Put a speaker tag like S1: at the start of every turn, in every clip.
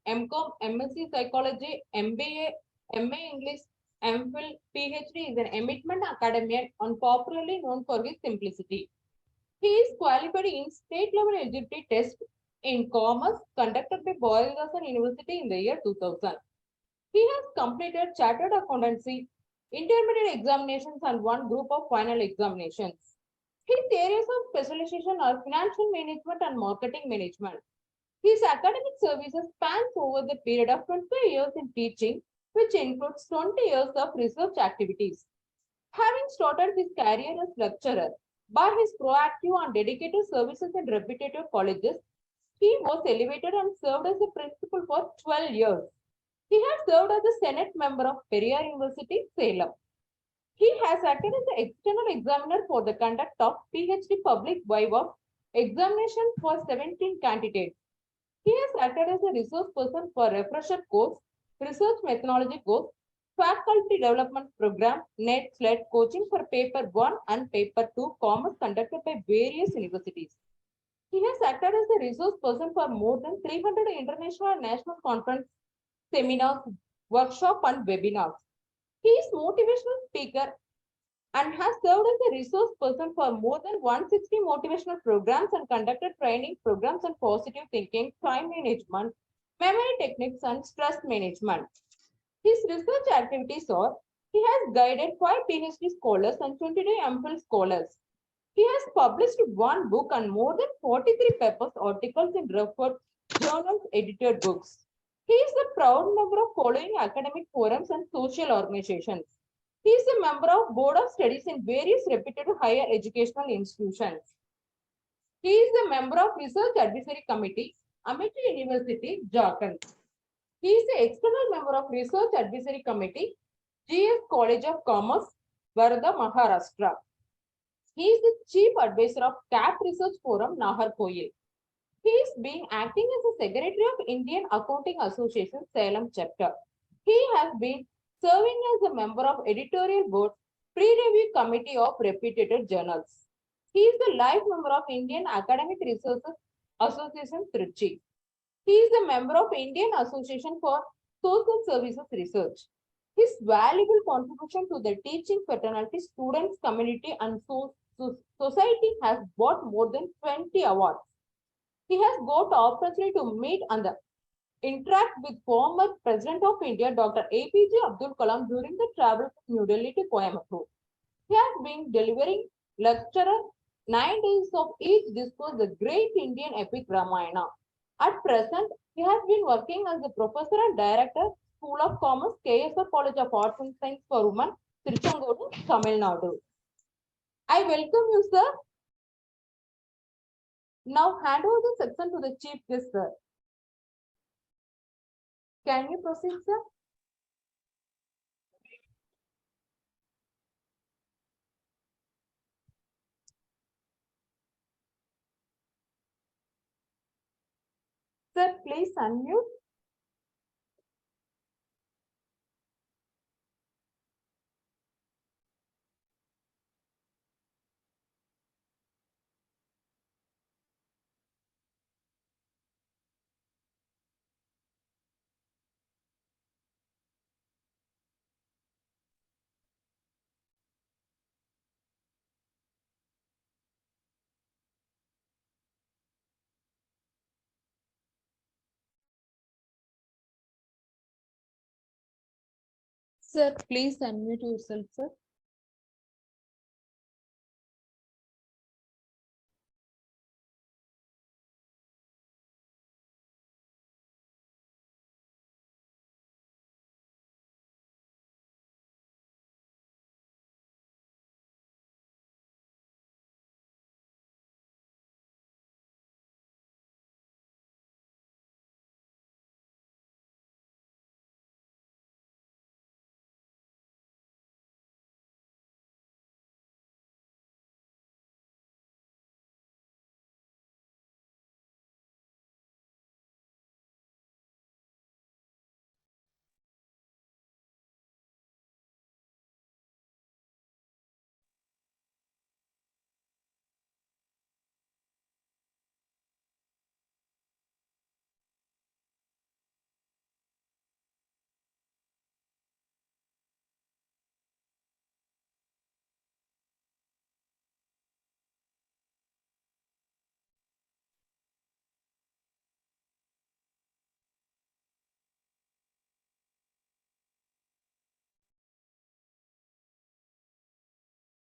S1: MCom, MSc Psychology, MBA, MA English, MPhil, PhD is an eminent academic and popularly known for his simplicity. He is qualified in state-level eligibility test in commerce conducted by Boylston University in the year 2000. He has completed chartered accountancy, intermediate examinations and one group of final examinations. His areas of specialization are financial management and marketing management. His academic services spans over the period of 25 years in teaching, which includes 20 years of research activities. Having started his career as lecturer, by his proactive and dedicated services in reputable colleges, he was elevated and served as a principal for 12 years. He has served as a Senate member of Periyar University, Salem. He has acted as the external examiner for the conduct of PhD public viva examination for 17 candidates. He has acted as a resource person for refresher course, research methodology course, faculty development program, NET SLED coaching for paper 1 and paper 2 commerce conducted by various universities. He has acted as a resource person for more than 300 international and national conference, seminars, workshops, and webinars. He is motivational speaker and has served as a resource person for more than 160 motivational programs and conducted training programs on positive thinking, time management, memory techniques, and stress management. His research activities are he has guided 5 PhD scholars and 22 MPhil scholars. He has published one book and more than 43 papers, articles in referred journals, edited books. He is a proud member of following academic forums and social organizations. He is a member of Board of Studies in various reputed higher educational institutions. He is a member of Research Advisory Committee, Amity University, Jharkhand. He is the external member of Research Advisory Committee, GS College of Commerce, Varda, Maharashtra. He is the Chief Advisor of CAP Research Forum, Naharkoil. He is being acting as the Secretary of Indian Accounting Association, Salem chapter. He has been serving as a member of editorial board, pre-review committee of reputed journals. He is the life member of Indian Academic Research Association, Trichy. He is a member of Indian Association for Social Services Research. His valuable contribution to the teaching fraternity, students, community, and society has brought more than 20 awards. He has got the opportunity to meet and interact with former President of India, Dr. APJ Abdul Kalam, during the travel from New Delhi to Coimbatore. He has been delivering lecturer 9 days of each discourse, the great Indian epic Ramayana. At present, he has been working as a professor and director, School of Commerce, KSR College of Arts and Science for Women, Tiruchengodu, Tamil Nadu. I welcome you, sir. Now hand over the section to the chief guest, sir. Can you proceed, sir? Sir, please unmute. Sir, please unmute yourself, sir.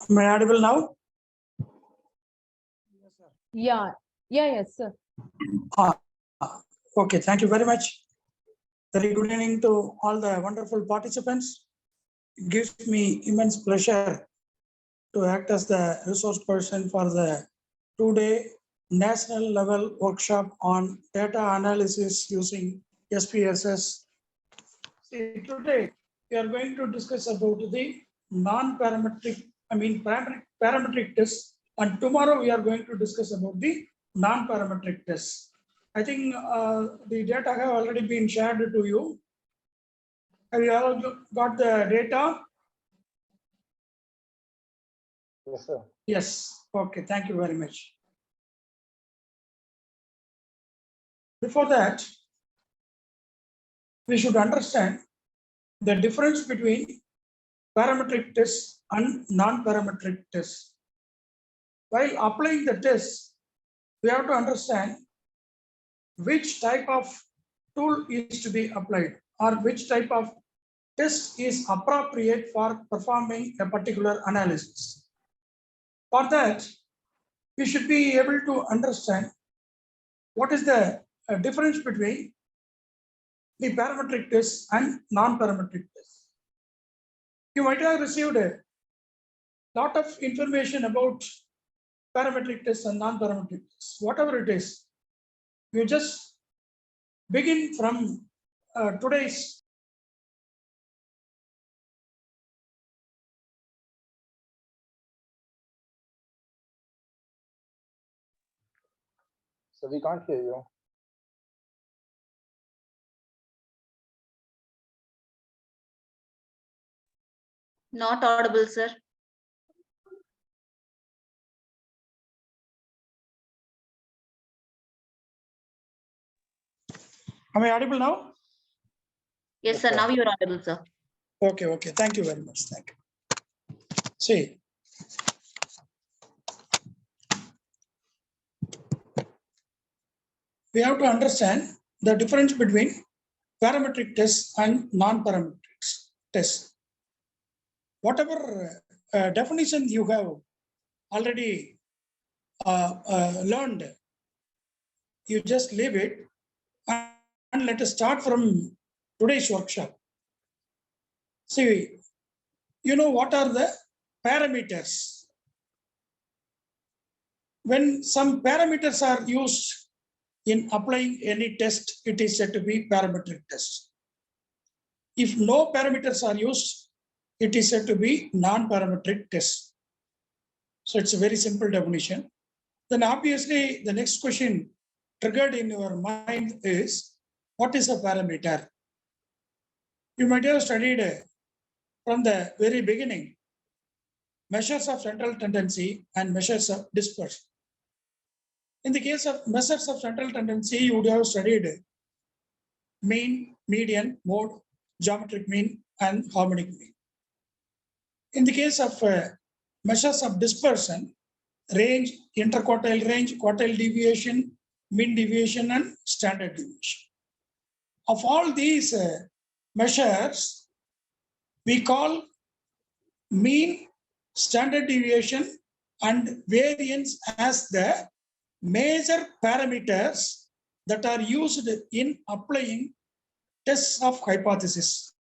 S2: Am I audible now?
S1: Yeah. Yes, sir.
S2: Okay, thank you very much. Very good evening to all the wonderful participants. It gives me immense pleasure to act as the resource person for the two-day national level workshop on data analysis using SPSS. See, today we are going to discuss about the non-parametric, parametric tests, and tomorrow we are going to discuss about the non-parametric tests. I think the data have already been shared to you. Have you all got the data?
S3: Yes, sir.
S2: Yes. Okay. Thank you very much. Before that, we should understand the difference between parametric tests and non-parametric tests. While applying the tests, we have to understand which type of tool is to be applied or which type of test is appropriate for performing a particular analysis. For that, we should be able to understand what is the difference between the parametric test and non-parametric test. You might have received a lot of information about parametric tests and non-parametric tests. Whatever it is, you just begin from today's.
S3: So we can't hear you.
S4: Not audible, sir.
S2: Am I audible now?
S4: Yes, sir. Now you're audible, sir.
S2: Okay. Thank you very much. Thank you. See, we have to understand the difference between parametric tests and non-parametric tests. Whatever definition you have already learned, you just leave it and let us start from today's workshop. See, you know what are the parameters? When some parameters are used in applying any test, it is said to be parametric test. If no parameters are used, it is said to be non-parametric test. So it's a very simple definition. Then obviously the next question triggered in your mind is, what is a parameter? You might have studied from the very beginning measures of central tendency and measures of dispersion. In the case of measures of central tendency, you would have studied mean, median, mode, geometric mean, and harmonic mean. In the case of measures of dispersion, range, interquartile range, quartile deviation, mean deviation, and standard deviation. Of all these measures, we call mean, standard deviation, and variance as the major parameters that are used in applying tests of hypothesis.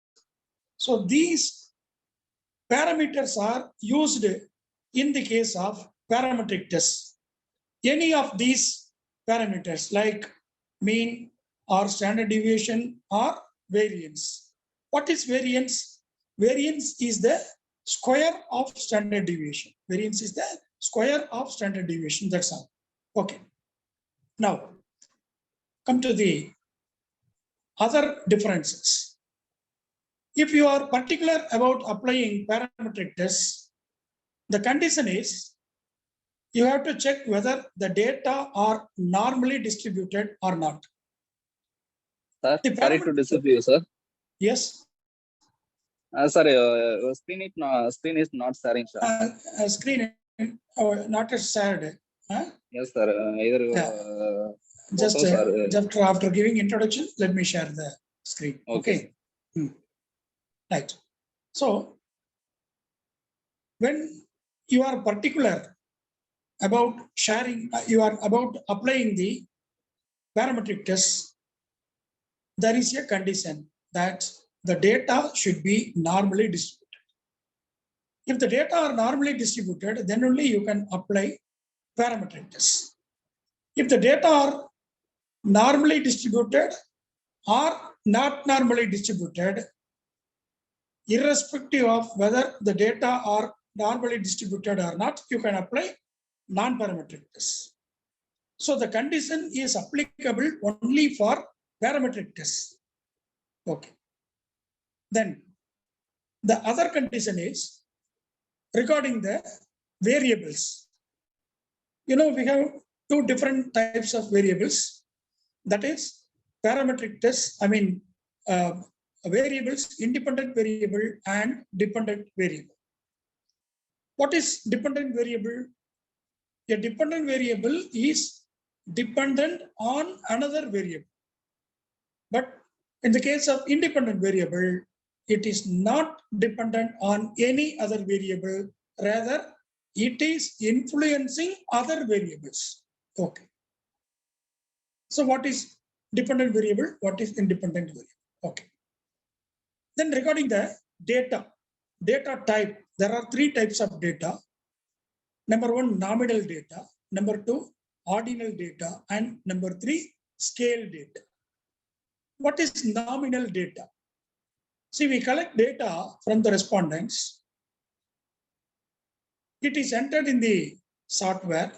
S2: So these parameters are used in the case of parametric tests. Any of these parameters like mean or standard deviation or variance. What is variance? Variance is the square of standard deviation. Variance is the square of standard deviation. That's all. Okay. Now, come to the other differences. If you are particular about applying parametric tests, the condition is you have to check whether the data are normally distributed or not.
S5: Sir, sorry to disturb you, sir.
S2: Yes.
S5: Sorry, screen is not sharing, sir.
S2: Screen not shared.
S5: Yes, sir.
S2: Just after giving introduction, let me share the screen. Okay. Right. So when you are particular about sharing, you are about applying the parametric test, there is a condition that the data should be normally distributed. If the data are normally distributed, then only you can apply parametric tests. If the data are normally distributed or not normally distributed, irrespective of whether the data are normally distributed or not, you can apply non-parametric tests. So the condition is applicable only for parametric tests. Okay. Then the other condition is regarding the variables. You know, we have two different types of variables. That is parametric tests, variables, independent variable and dependent variable. What is dependent variable? A dependent variable is dependent on another variable. But in the case of independent variable, it is not dependent on any other variable. Rather, it is influencing other variables. Okay. So what is dependent variable? What is independent variable? Okay. Then regarding the data type, there are three types of data. Number one, nominal data. Number two, ordinal data. And number three, scale data. What is nominal data? See, we collect data from the respondents. It is entered in the software.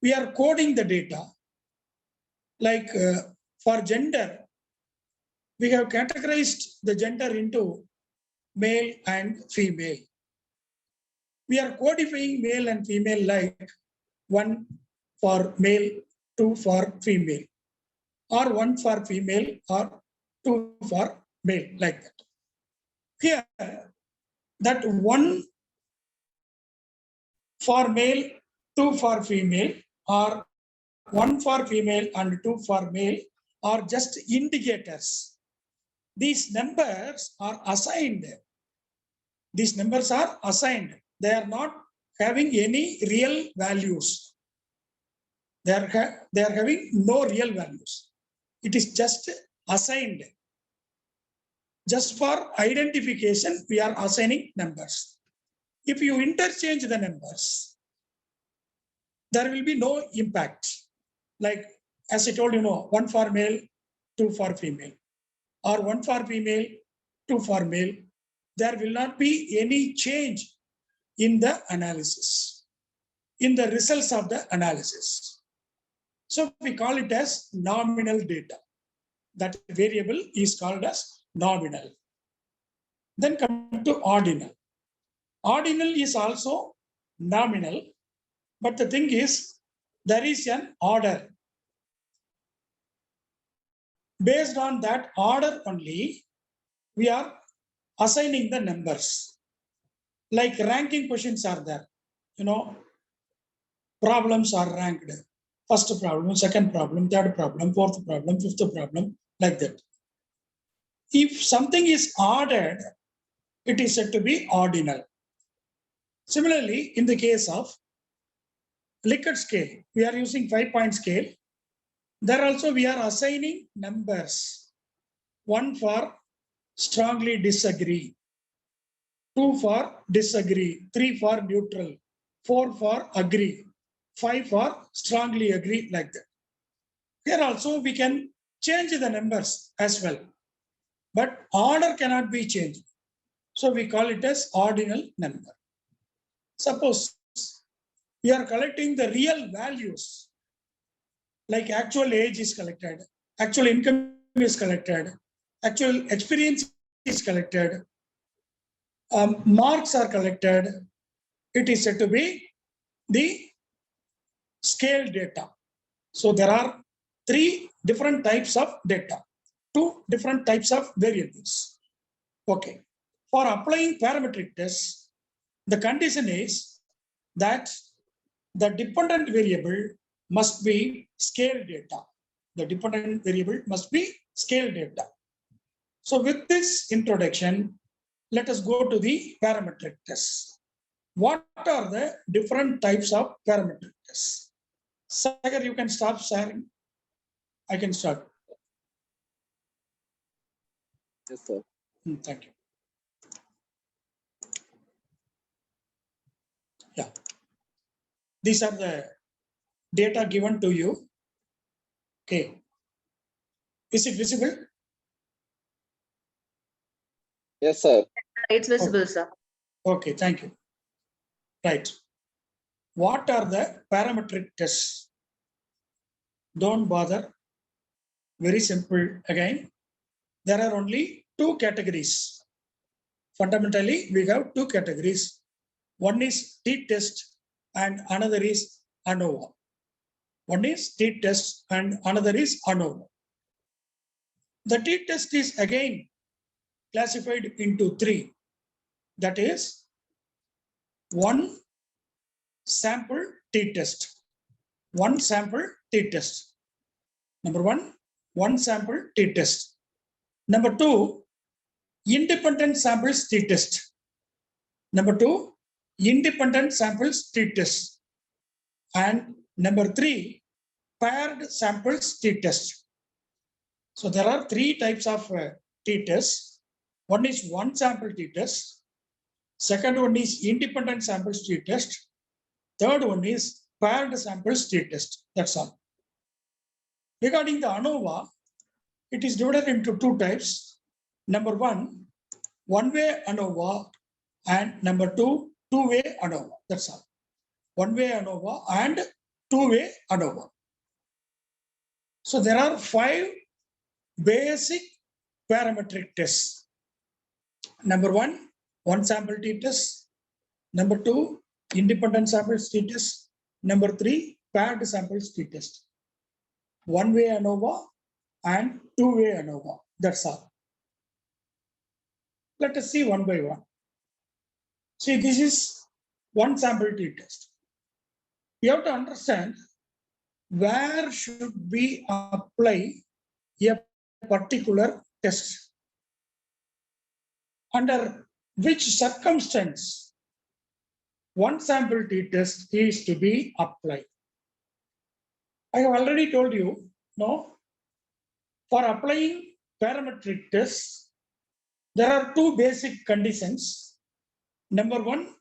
S2: We are coding the data. Like for gender, we have categorized the gender into male and female. We are codifying male and female like 1 for male, 2 for female, or 1 for female or 2 for male, like that. Here, that 1 for male, 2 for female, or 1 for female and 2 for male are just indicators. These numbers are assigned. These numbers are assigned. They are not having any real values. They are having no real values. It is just assigned. Just for identification, we are assigning numbers. If you interchange the numbers, there will be no impact. Like, as I told you, 1 for male, 2 for female, or 1 for female, 2 for male. There will not be any change in the analysis, in the results of the analysis. So we call it as nominal data. That variable is called as nominal. Then come to ordinal. Ordinal is also nominal, but the thing is, there is an order. Based on that order only, we are assigning the numbers. Like ranking questions are there. Problems are ranked. First problem, second problem, third problem, fourth problem, fifth problem, like that. If something is ordered, it is said to be ordinal. Similarly, in the case of Likert scale, we are using 5-point scale. There also we are assigning numbers. 1 for strongly disagree, 2 for disagree, 3 for neutral, 4 for agree, 5 for strongly agree, like that. Here also we can change the numbers as well, but order cannot be changed. So we call it as ordinal number. Suppose we are collecting the real values, like actual age is collected, actual income is collected, actual experience is collected, marks are collected. It is said to be the scale data. So there are 3 different types of data, 2 different types of variables. Okay. For applying parametric tests, the condition is that the dependent variable must be scale data. The dependent variable must be scale data. So with this introduction, let us go to the parametric test. What are the different types of parametric tests? Sagar, you can stop sharing. I can start.
S5: Yes, sir.
S2: Thank you. Yeah. These are the data given to you. Okay. Is it visible?
S5: Yes, sir.
S4: It's visible, sir.
S2: Okay, thank you. Right. What are the parametric tests? Don't bother. Very simple again. There are only two categories. Fundamentally, we have two categories. One is t-test and another is ANOVA. One is t-test and another is ANOVA. The t-test is again classified into three. That is one sample t-test. One sample t-test. Number one sample t-test. Number two, independent samples t-test. Number two, independent samples t-test. And number three, paired samples t-test. So there are three types of t-tests. One is one sample t-test. Second one is independent samples t-test. Third one is paired samples t-test. That's all. Regarding the ANOVA, it is divided into two types. Number one-way ANOVA, and number two, two-way ANOVA. That's all. One-way ANOVA and two-way ANOVA. So there are 5 basic parametric tests. Number one sample t-test. Number two, independent samples t-test. Number three, paired samples t-test. One-way ANOVA and two-way ANOVA. That's all. Let us see one by one. See, this is one sample t-test. You have to understand where should we apply a particular test. Under which circumstance one sample t-test is to be applied. I have already told you, no, for applying parametric tests, there are two basic conditions. Number one,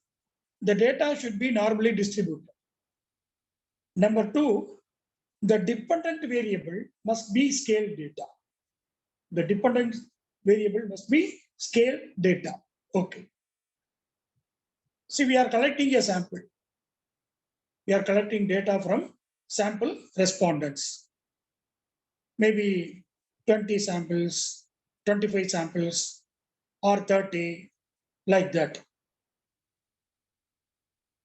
S2: the data should be normally distributed. Number two, the dependent variable must be scale data. The dependent variable must be scale data. Okay. See, we are collecting a sample. We are collecting data from sample respondents. Maybe 20 samples, 25 samples, or 30, like that.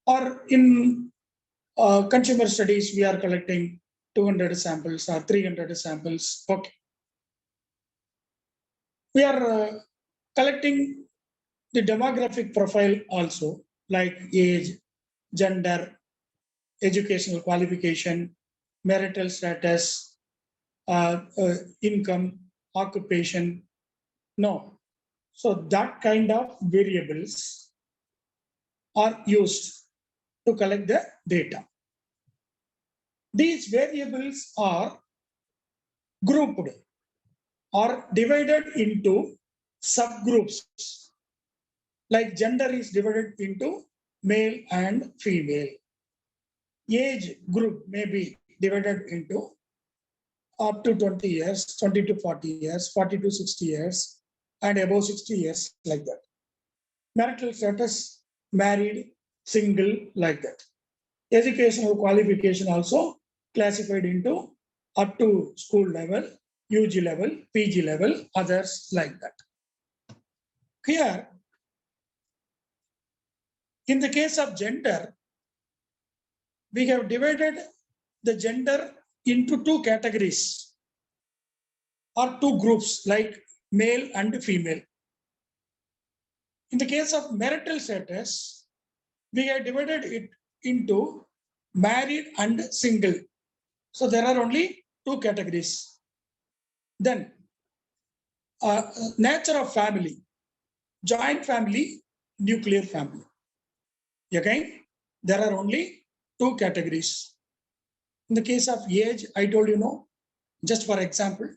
S2: Or in consumer studies, we are collecting 200 samples or 300 samples. Okay. We are collecting the demographic profile also, like age, gender, educational qualification, marital status, income, occupation. No. So that kind of variables are used to collect the data. These variables are grouped or divided into subgroups. Like gender is divided into male and female. Age group may be divided into up to 20 years, 20 to 40 years, 40 to 60 years, and above 60 years, like that. Marital status, married, single, like that. Educational qualification also classified into up to school level, UG level, PG level, others like that. Here, in the case of gender, we have divided the gender into two categories or two groups, like male and female. In the case of marital status, we have divided it into married and single. So there are only two categories. Then, nature of family, joint family, nuclear family. Again, there are only two categories. In the case of age, I told you no, just for example,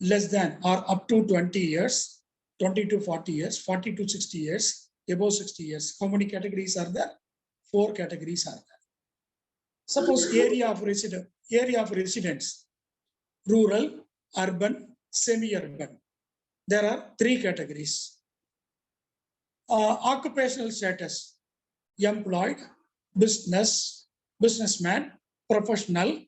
S2: less than or up to 20 years, 20 to 40 years, 40 to 60 years, above 60 years. How many categories are there? 4 categories are there. Suppose area of residence, rural, urban, semi-urban. There are 3 categories. Occupational status, employed, businessman, professional,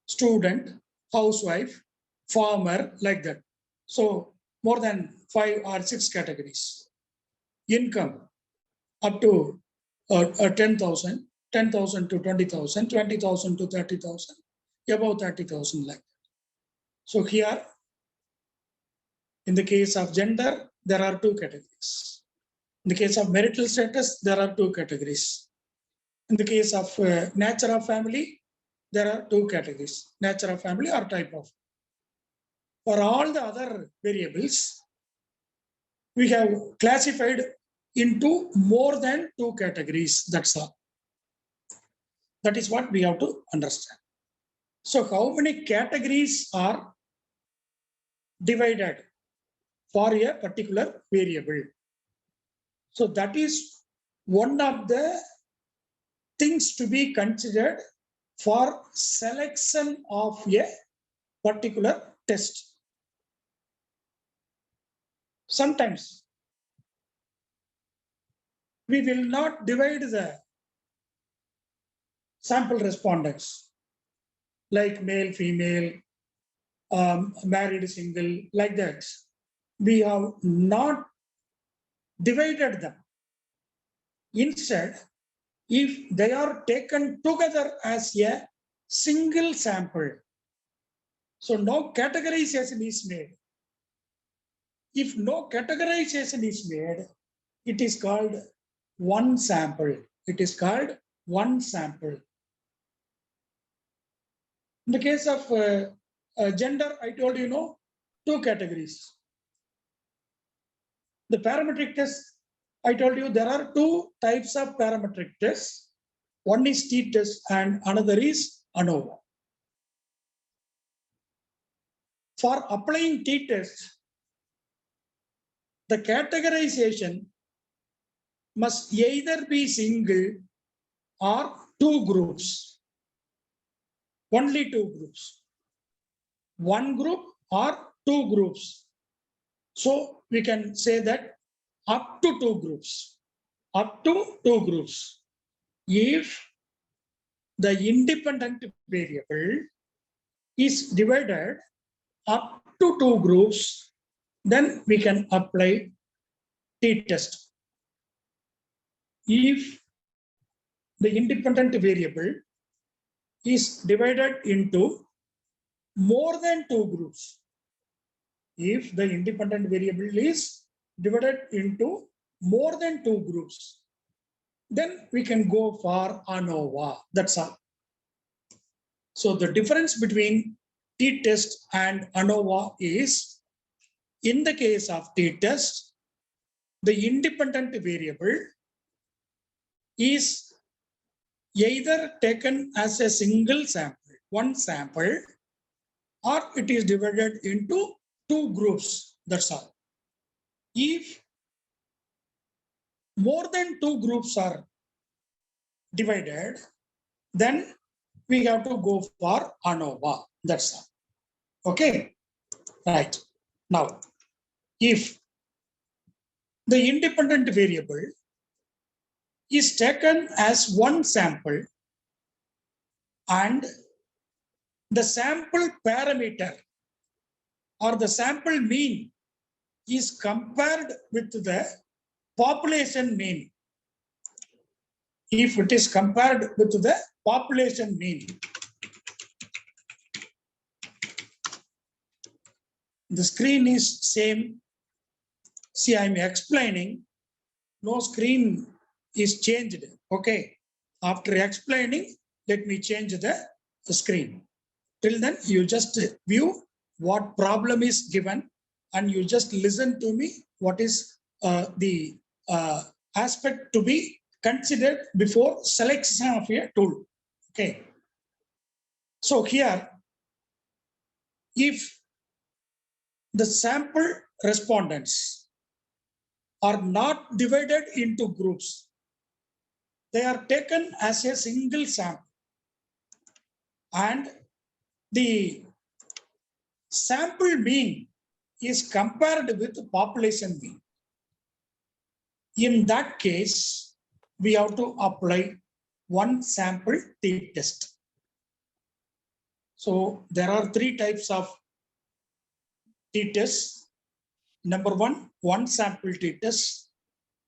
S2: student, housewife, farmer, like that. So more than 5 or 6 categories. Income up to 10,000, 10,000 to 20,000, 20,000 to 30,000, above 30,000 like that. So here, in the case of gender, there are 2 categories. In the case of marital status, there are 2 categories. In the case of nature of family, there are 2 categories, nature of family or type of. For all the other variables, we have classified into more than 2 categories, that's all. That is what we have to understand. So how many categories are divided for a particular variable? So that is one of the things to be considered for selection of a particular test. Sometimes we will not divide the sample respondents like male, female, married, single, like that. We have not divided them. Instead, if they are taken together as a single sample, so no categorization is made. If no categorization is made, it is called one sample. It is called one sample. In the case of gender, I told you, no, 2 categories. The parametric test, I told you there are 2 types of parametric tests. One is t-test and another is ANOVA. For applying t-test, the categorization must either be single or 2 groups. Only 2 groups. 1 group or 2 groups. So we can say that up to 2 groups. Up to 2 groups. If the independent variable is divided up to 2 groups, then we can apply t-test. If the independent variable is divided into more than 2 groups, if the independent variable is divided into more than 2 groups, then we can go for ANOVA. That's all. So the difference between t-test and ANOVA is, in the case of t-test, the independent variable is either taken as a single sample, one sample, or it is divided into 2 groups. That's all. If more than 2 groups are divided, then we have to go for ANOVA. That's all. Okay. Right. Now, if the independent variable is taken as one sample and the sample parameter or the sample mean is compared with the population mean. If it is compared with the population mean, the screen is same. See, I'm explaining. No screen is changed. Okay. After explaining, let me change the screen. Till then, you just view what problem is given and you just listen to me what is the aspect to be considered before selection of a tool. Okay. So here, if the sample respondents are not divided into groups, they are taken as a single sample, and the sample mean is compared with population mean. In that case, we have to apply one sample t-test. So there are three types of t-tests. Number one sample t-test.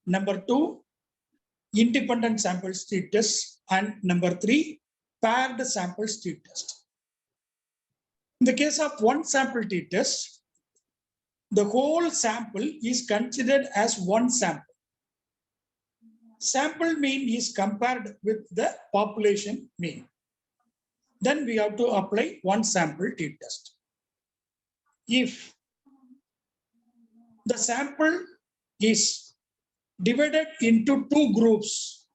S2: Number two, independent samples t-test. And number three, paired samples t-test. In the case of one sample t-test, the whole sample is considered as one sample. Sample mean is compared with the population mean. Then we have to apply one sample t-test. If the sample is divided into two groups,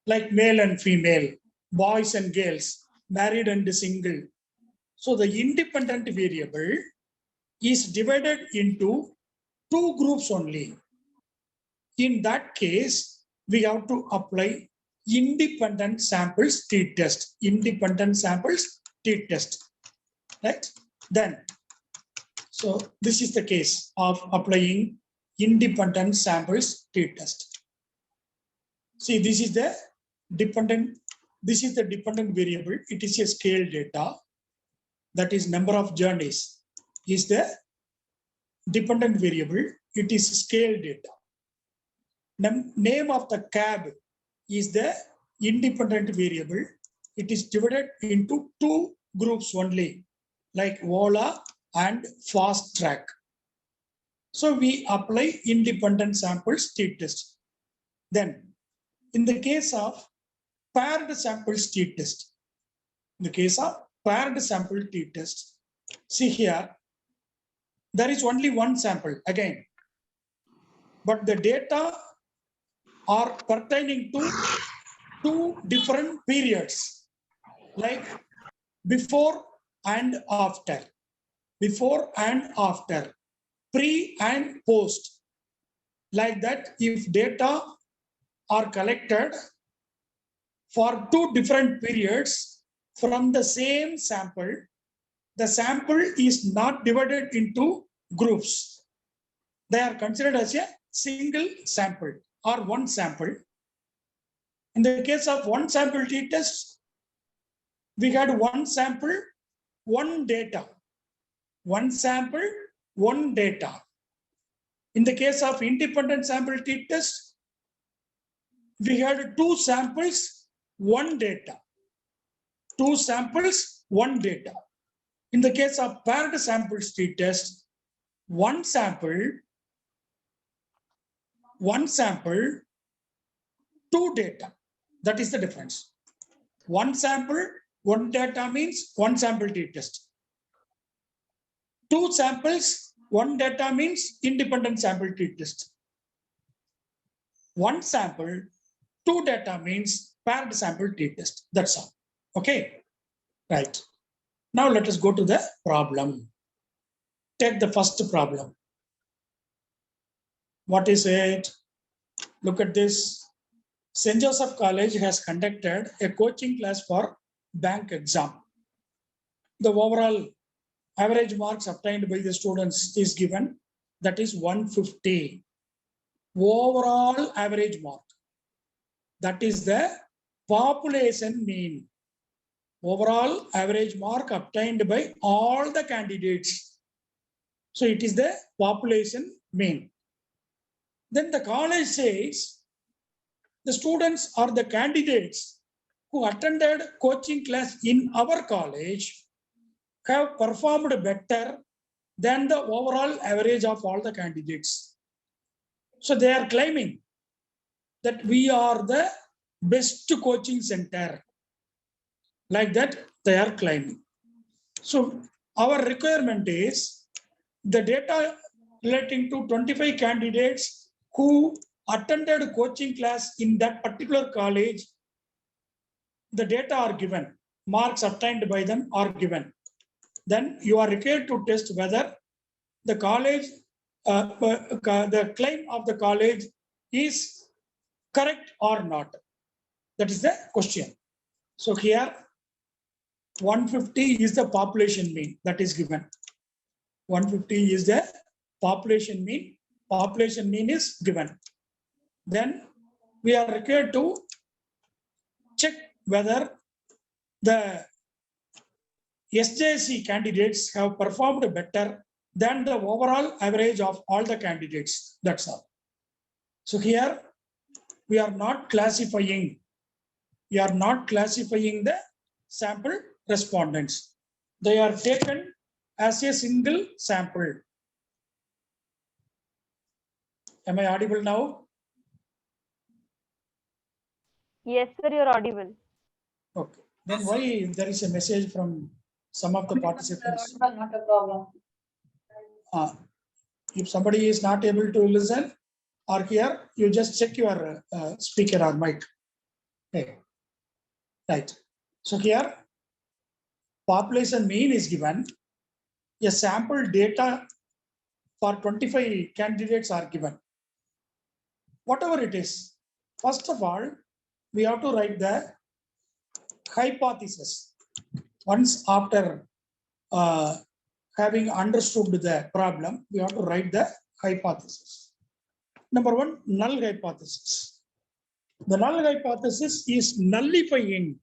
S2: like male and female, boys and girls, married and single, so the independent variable is divided into two groups only. In that case, we have to apply independent samples t-test. Independent samples t-test. Right? Then, so this is the case of applying independent samples t-test. See, this is the dependent variable. It is a scale data. That is number of journeys is the dependent variable. It is scale data. Name of the cab is the independent variable. It is divided into two groups only, like Ola and Fast Track. So we apply independent samples t-test. Then, in the case of paired samples t-test, see here, there is only one sample again, but the data are pertaining to two different periods, like before and after, pre and post. Like that, if data are collected for two different periods from the same sample, the sample is not divided into groups. They are considered as a single sample or one sample. In the case of one sample t-test, we had one sample, one data. One sample, one data. In the case of independent sample t-test, we had two samples, one data. Two samples, one data. In the case of paired samples t-test, one sample, two data. That is the difference. One sample, one data means one sample t-test. Two samples, one data means independent sample t-test. One sample, two data means paired sample t-test. That's all. Okay. Right. Now let us go to the problem. Take the first problem. What is it? Look at this. St. Joseph College has conducted a coaching class for bank exam. The overall average marks obtained by the students is given, that is 150. Overall average mark. That is the population mean. Overall average mark obtained by all the candidates. So it is the population mean. Then the college says the students or the candidates who attended coaching class in our college have performed better than the overall average of all the candidates. So they are claiming that we are the best coaching center. Like that, they are claiming. So our requirement is the data relating to 25 candidates who attended coaching class in that particular college, the data are given, marks obtained by them are given. Then you are required to test whether the college, the claim of the college is correct or not. That is the question. So here 150 is the population mean that is given. 150 is the population mean. Population mean is given. Then we are required to check whether the SJC candidates have performed better than the overall average of all the candidates. That's all. So here we are not classifying. We are not classifying the sample respondents. They are taken as a single sample. Am I audible now?
S6: Yes, sir, you're audible.
S2: Okay. Then why there is a message from some of the participants?
S1: Not a problem.
S2: If somebody is not able to listen or hear, you just check your speaker or mic. Okay. Right. So here, population mean is given. A sample data for 25 candidates are given. Whatever it is, first of all, we have to write the hypothesis. Once after having understood the problem, we have to write the hypothesis. Number one, null hypothesis. The null hypothesis is nullifying.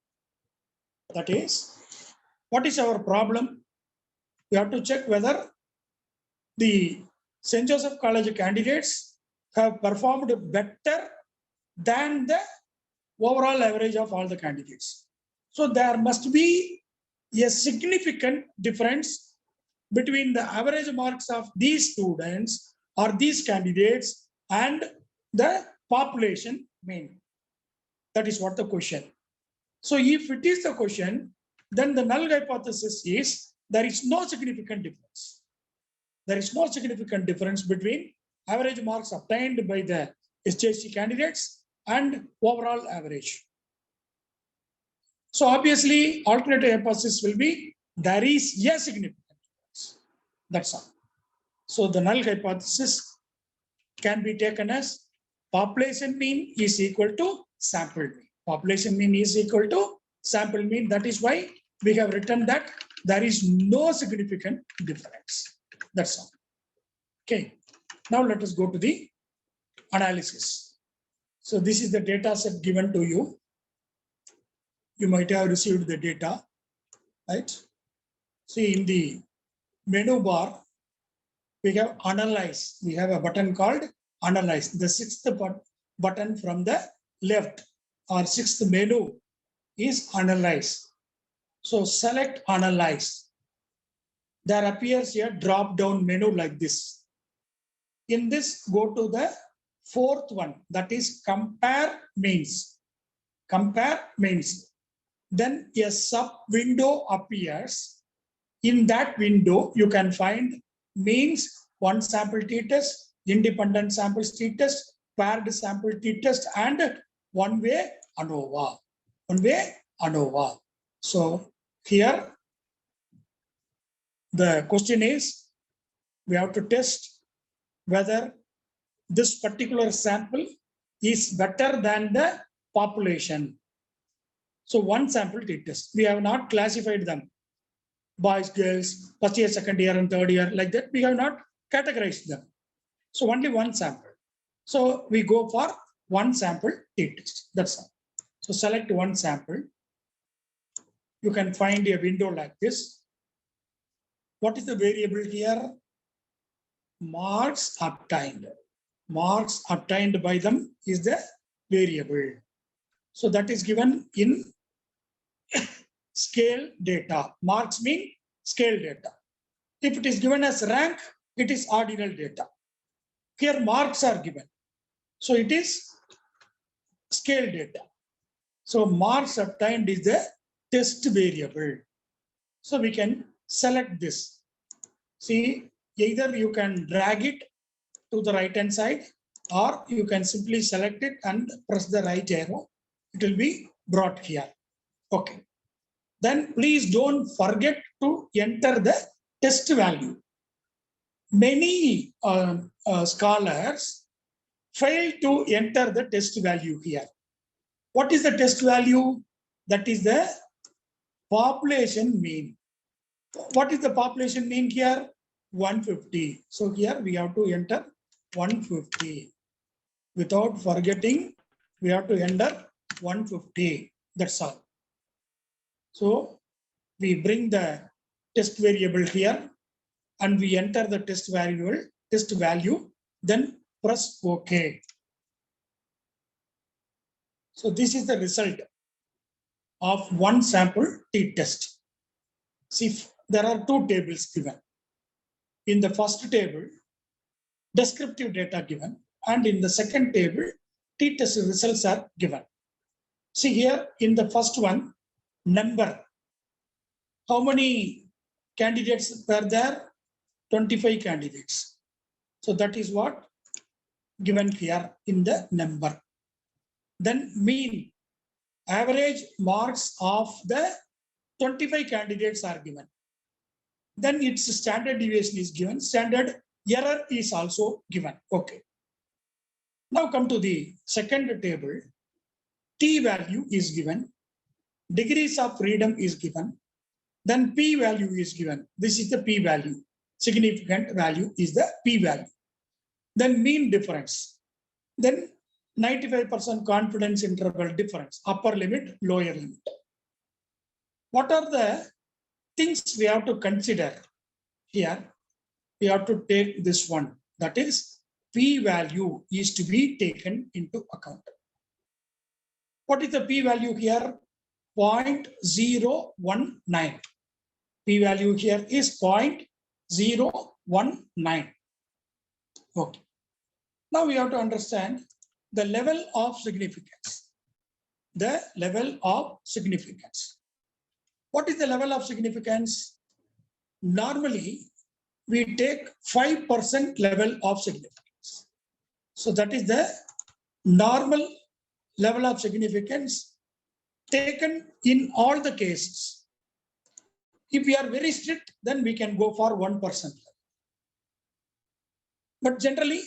S2: That is, what is our problem? We have to check whether the St. Joseph College candidates have performed better than the overall average of all the candidates. So there must be a significant difference between the average marks of these students or these candidates and the population mean. That is what the question. So if it is the question, then the null hypothesis is there is no significant difference. There is no significant difference between average marks obtained by the SJC candidates and overall average. So obviously, alternative hypothesis will be there is a significant difference. That's all. So the null hypothesis can be taken as population mean is equal to sample mean. Population mean is equal to sample mean. That is why we have written that there is no significant difference. That's all. Okay. Now let us go to the analysis. So this is the data set given to you. You might have received the data, right? See, in the menu bar, we have analyze. We have a button called analyze. The sixth button from the left or sixth menu is analyze. So select analyze. There appears a drop down menu like this. In this, go to the fourth one, that is compare means. Compare means. Then a sub window appears. In that window, you can find means, one sample t-test, independent sample t-test, paired sample t-test, and one-way ANOVA. One-way ANOVA. So here, the question is, we have to test whether this particular sample is better than the population. So one sample t-test. We have not classified them. Boys, girls, first year, second year, and third year, like that. We have not categorized them. So only one sample. So we go for one sample t-test. That's all. So select one sample. You can find a window like this. What is the variable here? Marks obtained. Marks obtained by them is the variable. So that is given in scale data. Marks mean scale data. If it is given as rank, it is ordinal data. Here marks are given. So it is scale data. So marks obtained is the test variable. So we can select this. See, either you can drag it to the right hand side or you can simply select it and press the right arrow. It will be brought here. Okay. Then please don't forget to enter the test value. Many scholars fail to enter the test value here. What is the test value? That is the population mean. What is the population mean here? 150. So here we have to enter 150. Without forgetting, we have to enter 150. That's all. So we bring the test variable here and we enter the test value, then press OK. So this is the result of one sample t-test. See, there are two tables given. In the first table, descriptive data given, and in the second table, t-test results are given. See here in the first one, number. How many candidates were there? 25 candidates. So that is what given here in the number. Then mean, average marks of the 25 candidates are given. Then its standard deviation is given. Standard error is also given. Okay. Now come to the second table. T value is given. Degrees of freedom is given. Then P value is given. This is the P value. Significant value is the P value. Then mean difference. Then 95% confidence interval difference. Upper limit, lower limit. What are the things we have to consider here? We have to take this one. That is, P value is to be taken into account. What is the P value here? 0.019. P value here is 0.019. Okay. Now we have to understand the level of significance. The level of significance. What is the level of significance? Normally, we take 5% level of significance. So that is the normal level of significance taken in all the cases. If we are very strict, then we can go for 1%. But generally,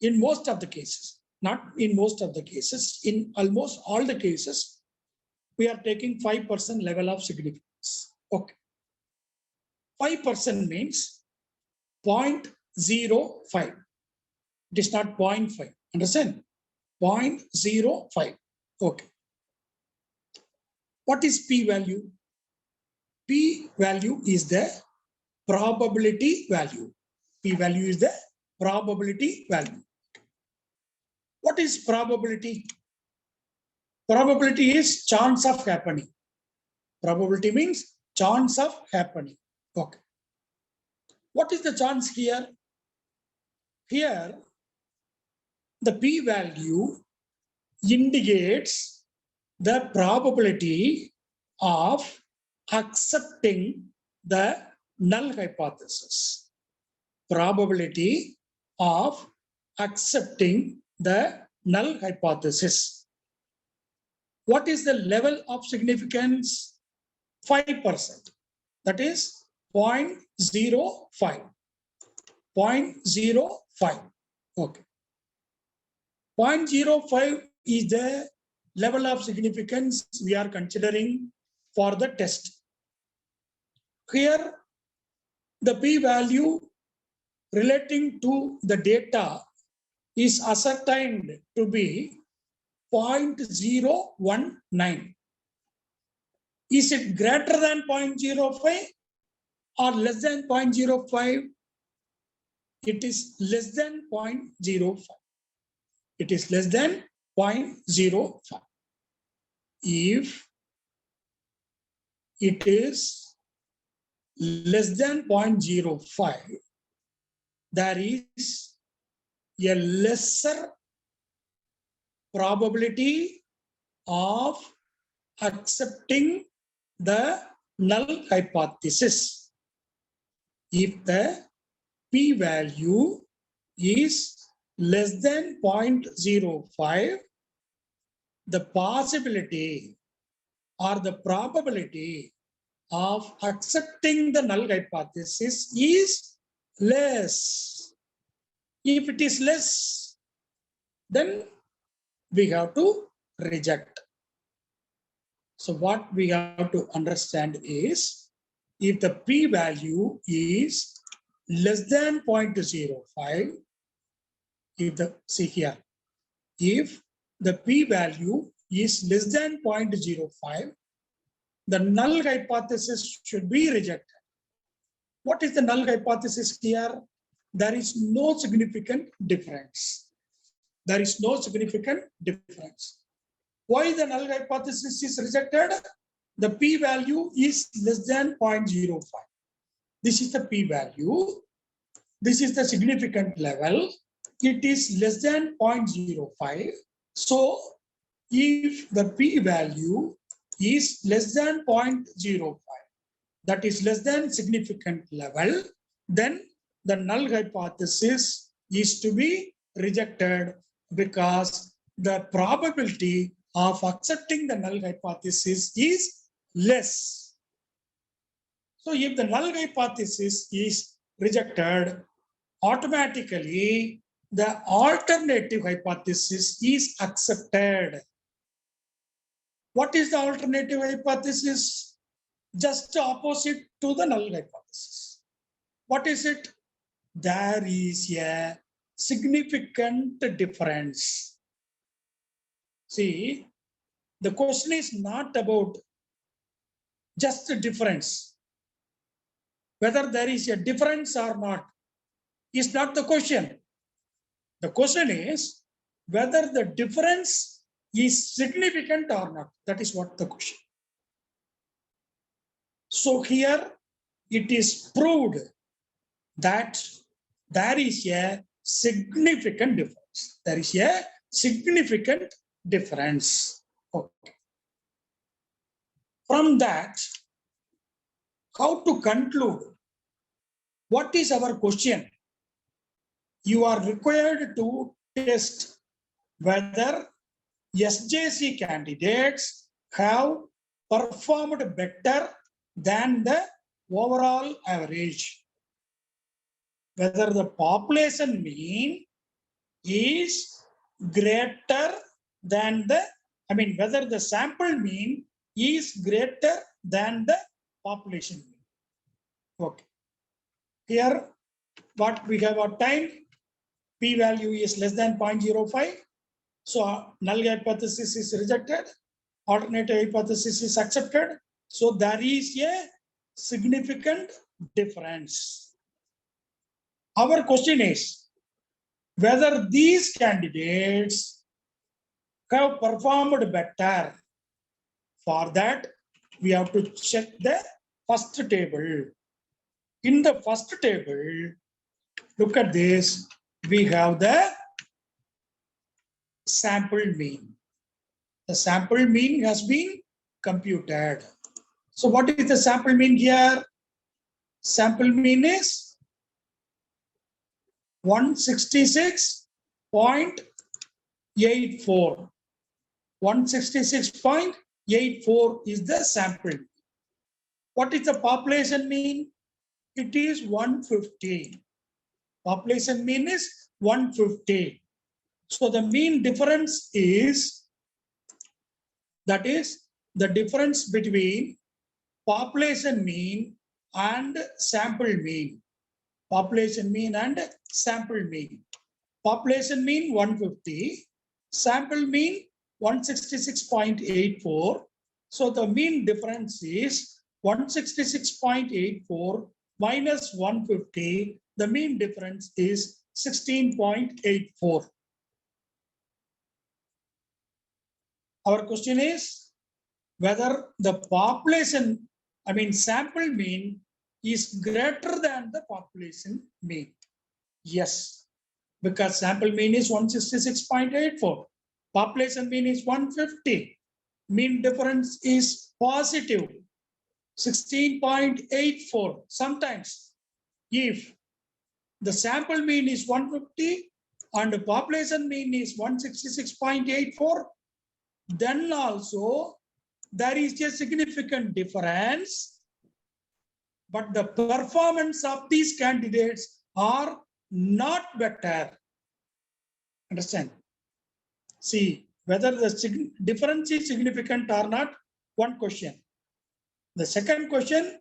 S2: in most of the cases, not in most of the cases, in almost all the cases, we are taking 5% level of significance. Okay. 5% means 0.05. It is not 0.5. Understand? 0.05. Okay. What is P value? P value is the probability value. P value is the probability value. What is probability? Probability is chance of happening. Probability means chance of happening. Okay. What is the chance here? Here, the P value indicates the probability of accepting the null hypothesis. Probability of accepting the null hypothesis. What is the level of significance? 5%. That is 0.05. 0.05. Okay. 0.05 is the level of significance we are considering for the test. Here, the P value relating to the data is ascertained to be 0.019. Is it greater than 0.05 or less than 0.05? It is less than 0.05. It is less than 0.05. If it is less than 0.05, there is a lesser probability of accepting the null hypothesis. If the P value is less than 0.05, the possibility or the probability of accepting the null hypothesis is less. If it is less, then we have to reject. So what we have to understand is, if the p-value is less than 0.05, if the p-value is less than 0.05, the null hypothesis should be rejected. What is the null hypothesis here? There is no significant difference. There is no significant difference. Why the null hypothesis is rejected? The p-value is less than 0.05. This is the p-value. This is the significant level. It is less than 0.05. So if the p-value is less than 0.05, that is less than significant level, then the null hypothesis is to be rejected, because the probability of accepting the null hypothesis is less. So if the null hypothesis is rejected, automatically the alternative hypothesis is accepted. What is the alternative hypothesis? Just opposite to the null hypothesis. What is it? There is a significant difference. See, the question is not about just a difference. Whether there is a difference or not is not the question. The question is whether the difference is significant or not. That is what the question. So here it is proved that there is a significant difference. There is a significant difference. Okay. From that, how to conclude? What is our question? You are required to test whether SJC candidates have performed better than the overall average. Whether the population mean is greater than whether the sample mean is greater than the population mean. Okay. Here, what we have obtained, p-value is less than 0.05. So null hypothesis is rejected, alternative hypothesis is accepted. So there is a significant difference. Our question is whether these candidates have performed better. For that, we have to check the first table. In the first table, look at this, we have the sample mean. The sample mean has been computed. So what is the sample mean here? Sample mean is 166.84. 166.84 is the sample. What is the population mean? It is 150. Population mean is 150. So the mean difference is, that is the difference between population mean and sample mean. Population mean and sample mean. Population mean 150, sample mean 166.84. So the mean difference is 166.84 minus 150. The mean difference is 16.84. Our question is whether the population, sample mean is greater than the population mean. Yes, because sample mean is 166.84. Population mean is 150. Mean difference is positive, 16.84. Sometimes if the sample mean is 150, and the population mean is 166.84, then also there is a significant difference, but the performance of these candidates are not better. Understand? See, whether the difference is significant or not, one question. The second question,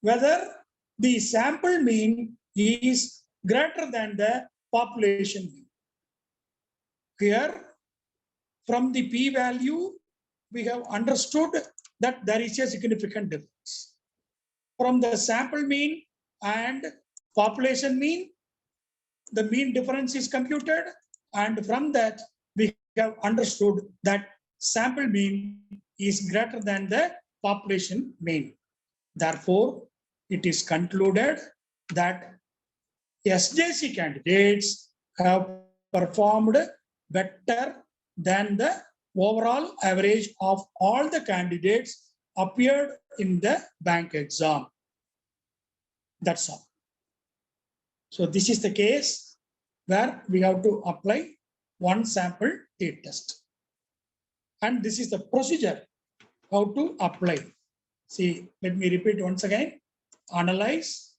S2: whether the sample mean is greater than the population mean. Here, from the p-value, we have understood that there is a significant difference. From the sample mean and population mean, the mean difference is computed, and from that, we have understood that sample mean is greater than the population mean. Therefore, it is concluded that SJC candidates have performed better than the overall average of all the candidates appeared in the bank exam. That's all. So this is the case where we have to apply one sample t-test. And this is the procedure how to apply. See, let me repeat once again. Analyze,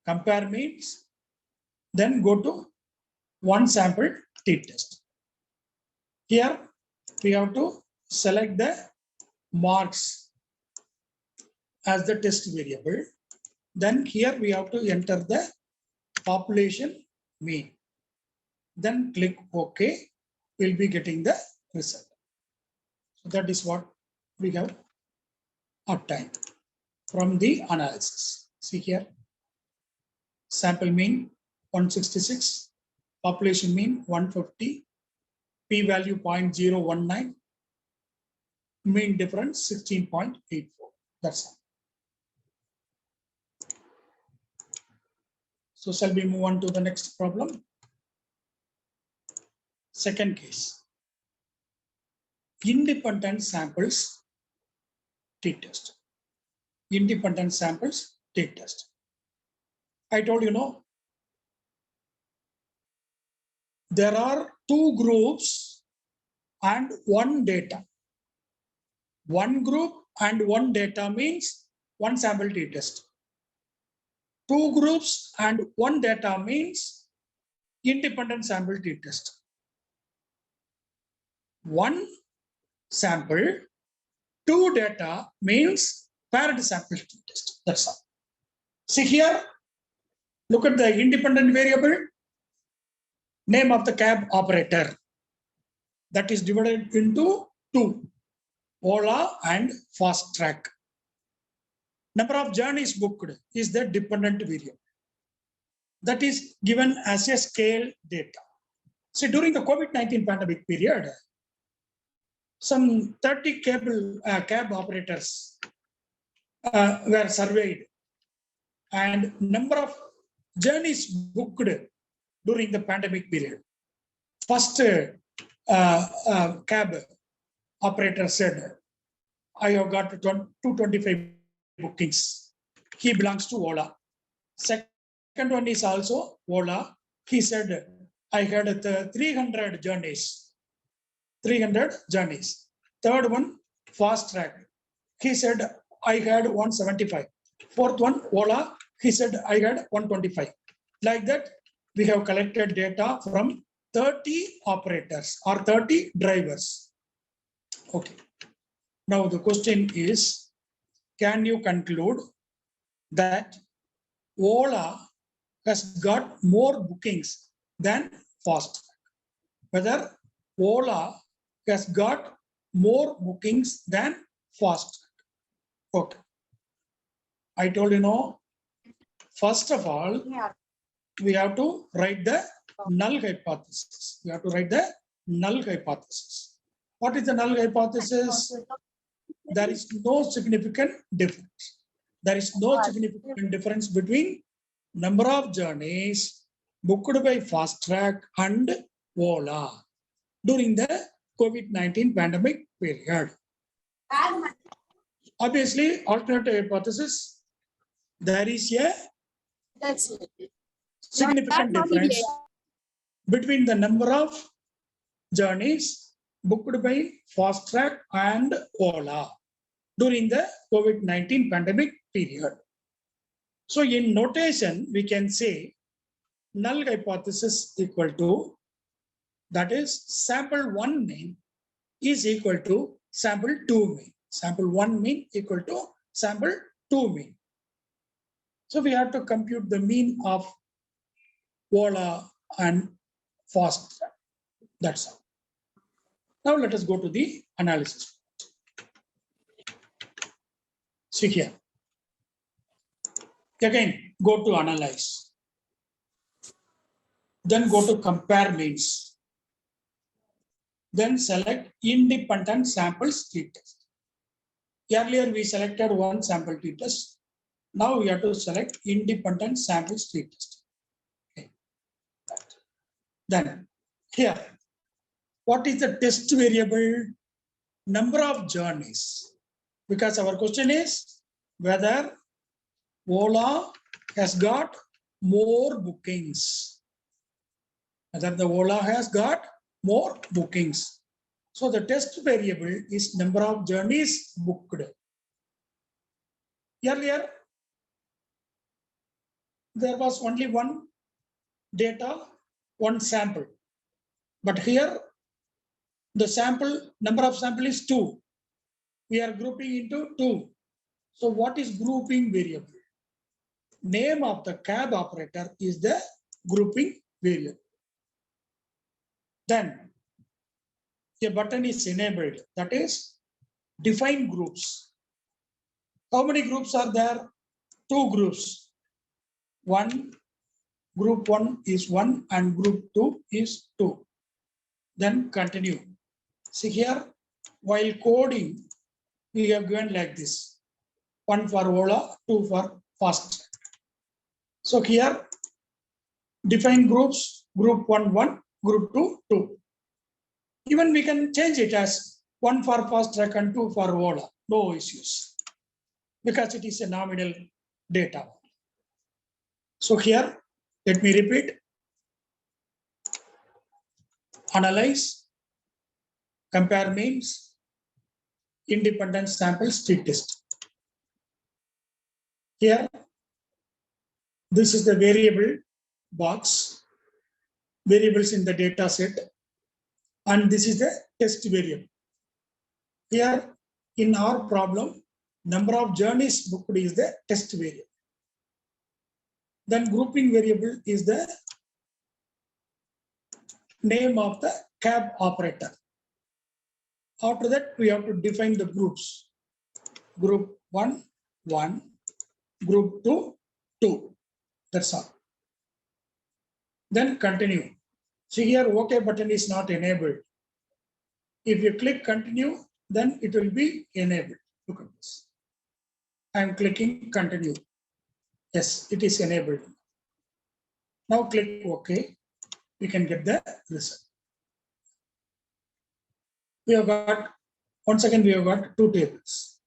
S2: compare means, then go to one sample t-test. Here we have to select the marks as the test variable. Then here we have to enter the population mean. Then click OK. We'll be getting the result. So that is what we have obtained from the analysis. See here, sample mean 166, population mean 150, p-value 0.019, mean difference 16.84. That's all. So shall we move on to the next problem? Second case, independent samples t-test. Independent samples t-test. I told you, no, there are two groups and one data. One group and one data means one sample t-test. Two groups and one data means independent sample t-test. One sample, two data means paired sample t-test. That's all. See here, look at the independent variable, name of the cab operator. That is divided into two, Ola and Fast Track. Number of journeys booked is the dependent variable. That is given as a scale data. See, during the COVID-19 pandemic period, some 30 cab operators were surveyed, and number of journeys booked during the pandemic period. First cab operator said, I have got 225 bookings. He belongs to Ola. Second one is also Ola. He said, I had 300 journeys. 300 journeys. Third one, Fast Track. He said, I had 175. Fourth one, Ola. He said, I had 125. Like that, we have collected data from 30 operators or 30 drivers. Okay. Now the question is, can you conclude that Ola has got more bookings than Fast Track? Whether Ola has got more bookings than Fast Track. Okay. I told you, no, first of all, we have to write the null hypothesis. We have to write the null hypothesis. What is the null hypothesis? There is no significant difference. There is no significant difference between number of journeys booked by Fast Track and Ola during the COVID-19 pandemic period. Obviously, alternative hypothesis, there is a significant difference between the number of journeys booked by Fast Track and Ola during the COVID-19 pandemic period. So in notation, we can say null hypothesis equal to, that is sample 1 mean is equal to sample 2 mean. Sample 1 mean equal to sample 2 mean. So we have to compute the mean of Ola and Fast Track. That's all. Now let us go to the analysis. See here. Again, go to analyze. Then go to compare means. Then select independent samples t-test. Earlier we selected one sample t-test. Now we have to select independent samples t-test. Okay. Then here, what is the test variable? Number of journeys. Because our question is whether Ola has got more bookings. Whether the Ola has got more bookings. So the test variable is number of journeys booked. Earlier, there was only one data, one sample. But here, the sample, number of sample is 2. We are grouping into 2. So what is grouping variable? Name of the cab operator is the grouping variable. Then a button is enabled, that is define groups. How many groups are there? 2 groups. Group 1 is 1 and group 2 is 2. Then continue. See here, while coding, we have given like this. 1 for Ola, 2 for Fast. So here, define groups, group 1, 1, group 2, 2. Even we can change it as 1 for Fast Track and 2 for Ola. No issues. Because it is a nominal data. So here, let me repeat. Analyze, compare means, independent samples t-test. Here, this is the variable box, variables in the data set, and this is the test variable. Here, in our problem, number of journeys booked is the test variable. Then grouping variable is the name of the cab operator. After that, we have to define the groups. Group 1, 1, group 2, 2. That's all. Then continue. See here, OK button is not enabled. If you click continue, then it will be enabled. Look at this. I am clicking continue. Yes, it is enabled. Now click OK. We can get the result. We have got, once again, we have got 2 tables.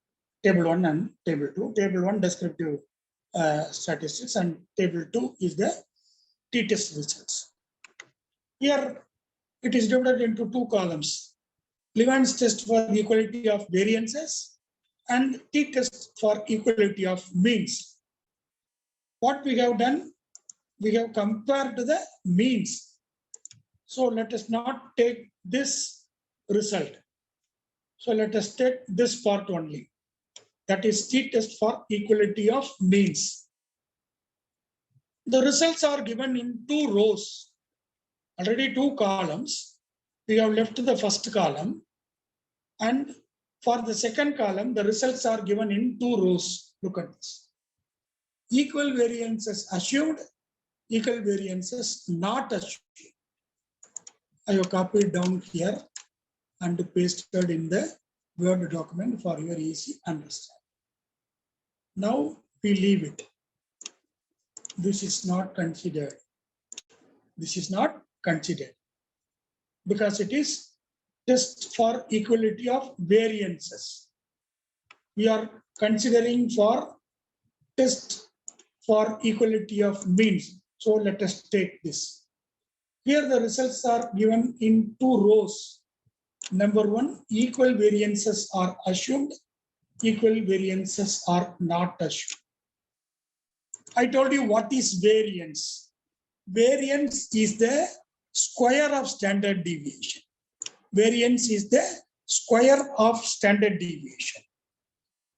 S2: Table 1 and table 2. Table 1 descriptive statistics and table 2 is the t-test results. Here it is divided into 2 columns. Levant's test for equality of variances and t-test for equality of means. What we have done, we have compared the means. So let us not take this result. So let us take this part only. That is t-test for equality of means. The results are given in 2 rows. Already 2 columns. We have left the first column. And for the second column, the results are given in 2 rows. Look at this. Equal variances assumed, equal variances not assumed. I have copied down here and pasted in the Word document for your easy understanding. Now we leave it. This is not considered. This is not considered because it is test for equality of variances. We are considering for test for equality of means. So let us take this. Here the results are given in 2 rows. Number 1, equal variances are assumed, equal variances are not assumed. I told you what is variance. Variance is the square of standard deviation. Variance is the square of standard deviation.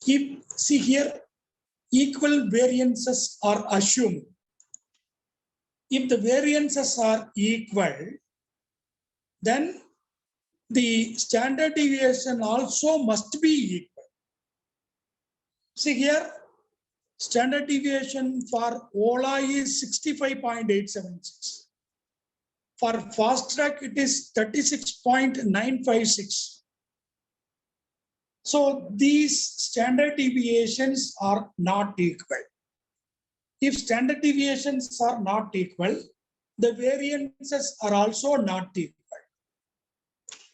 S2: See here, equal variances are assumed. If the variances are equal, then the standard deviation also must be equal. See here, standard deviation for Ola is 65.876. For fast track, it is 36.956. So these standard deviations are not equal. If standard deviations are not equal, the variances are also not equal.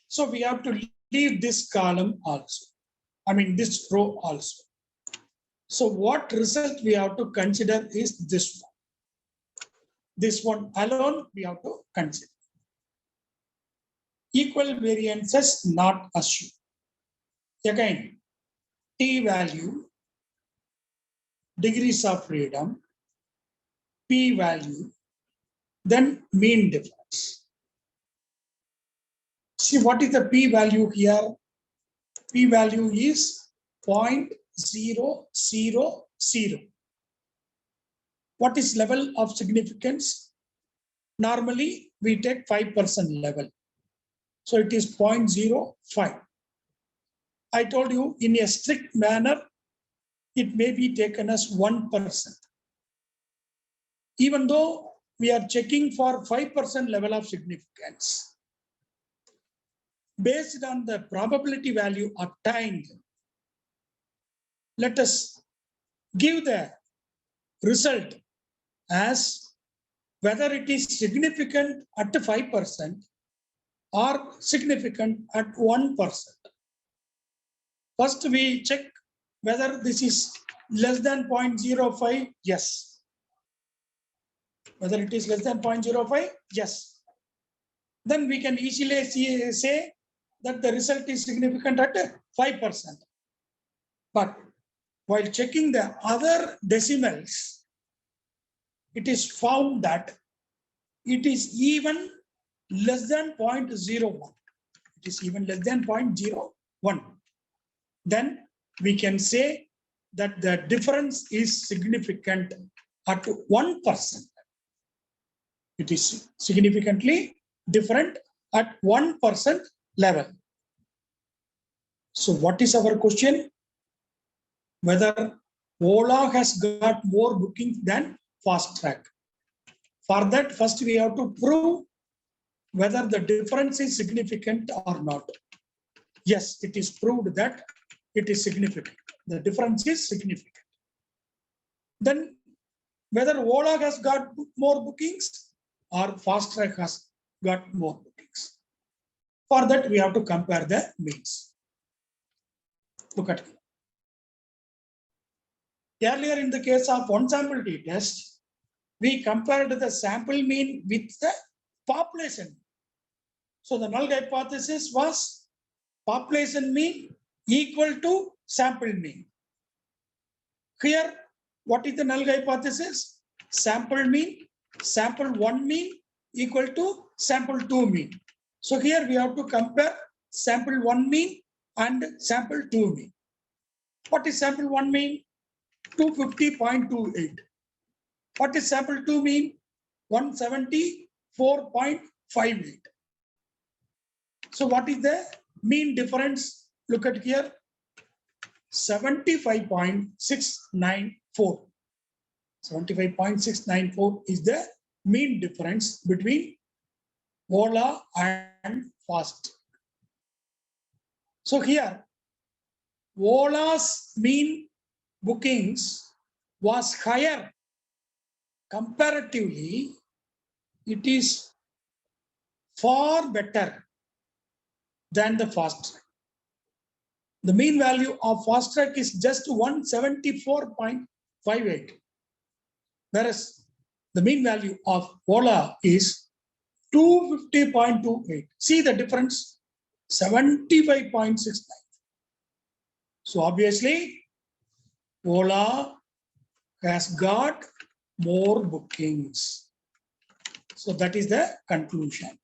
S2: So we have to leave this column also. I mean this row also. So what result we have to consider is this one. This one alone we have to consider. Equal variances not assumed. Again, t-value, degrees of freedom, p-value, then mean difference. See what is the p-value here? P-value is 0.000. What is level of significance? Normally, we take 5% level. So it is 0.05. I told you in a strict manner, it may be taken as 1%. Even though we are checking for 5% level of significance, based on the probability value obtained, let us give the result as whether it is significant at 5% or significant at 1%. First, we check whether this is less than 0.05, yes. Whether it is less than 0.05, yes. Then we can easily say that the result is significant at 5%. But while checking the other decimals, it is found that it is even less than 0.01. It is even less than 0.01. Then we can say that the difference is significant at 1%. It is significantly different at 1% level. So what is our question? Whether Ola has got more bookings than fast track. For that, first we have to prove whether the difference is significant or not. Yes, it is proved that it is significant. The difference is significant. Then whether Ola has got more bookings or fast track has got more bookings. For that, we have to compare the means. Look at it. Earlier in the case of one sample t-test, we compared the sample mean with the population. So the null hypothesis was population mean equal to sample mean. Here, what is the null hypothesis? Sample mean, sample 1 mean equal to sample 2 mean. So here we have to compare sample 1 mean and sample 2 mean. What is sample 1 mean? 250.28. What is sample 2 mean? 174.58. So what is the mean difference? Look at here, 75.694. 75.694 is the mean difference between Ola and fast. So here, Ola's mean bookings was higher. Comparatively, it is far better than the fast track. The mean value of fast track is just 174.58, whereas the mean value of Ola is 250.28. See the difference, 75.69. So obviously, Ola has got more bookings. So that is the conclusion.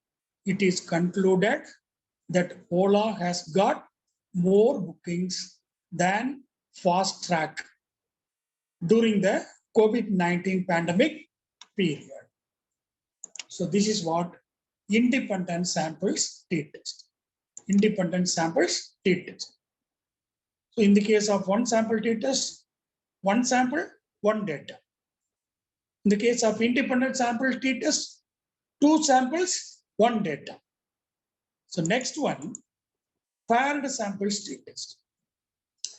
S2: It is concluded that Ola has got more bookings than Fast Track during the COVID-19 pandemic period. So this is what independent samples t-test. Independent samples t-test. So in the case of one sample t-test, one sample, one data. In the case of independent sample t-test, two samples, one data. So next one, paired samples t-test.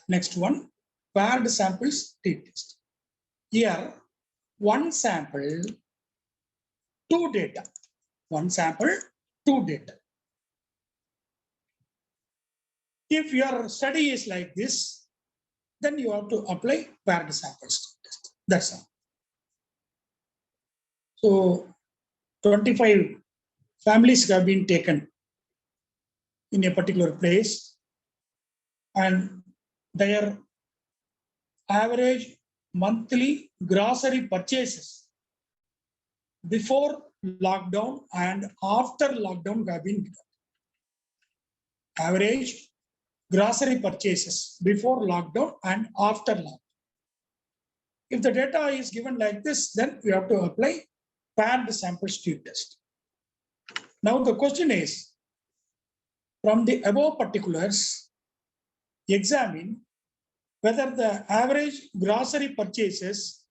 S2: Next one, paired samples t-test. Here, one sample, two data. One sample, two data. If your study is like this, then you have to apply paired samples t-test. That's all. So 25 families have been taken in a particular place, and their average monthly grocery purchases before lockdown and after lockdown have been given. Average grocery purchases before lockdown and after lockdown. If the data is given like this, then you have to apply paired samples t-test. Now the question is, from the above particulars, examine whether the average grocery purchases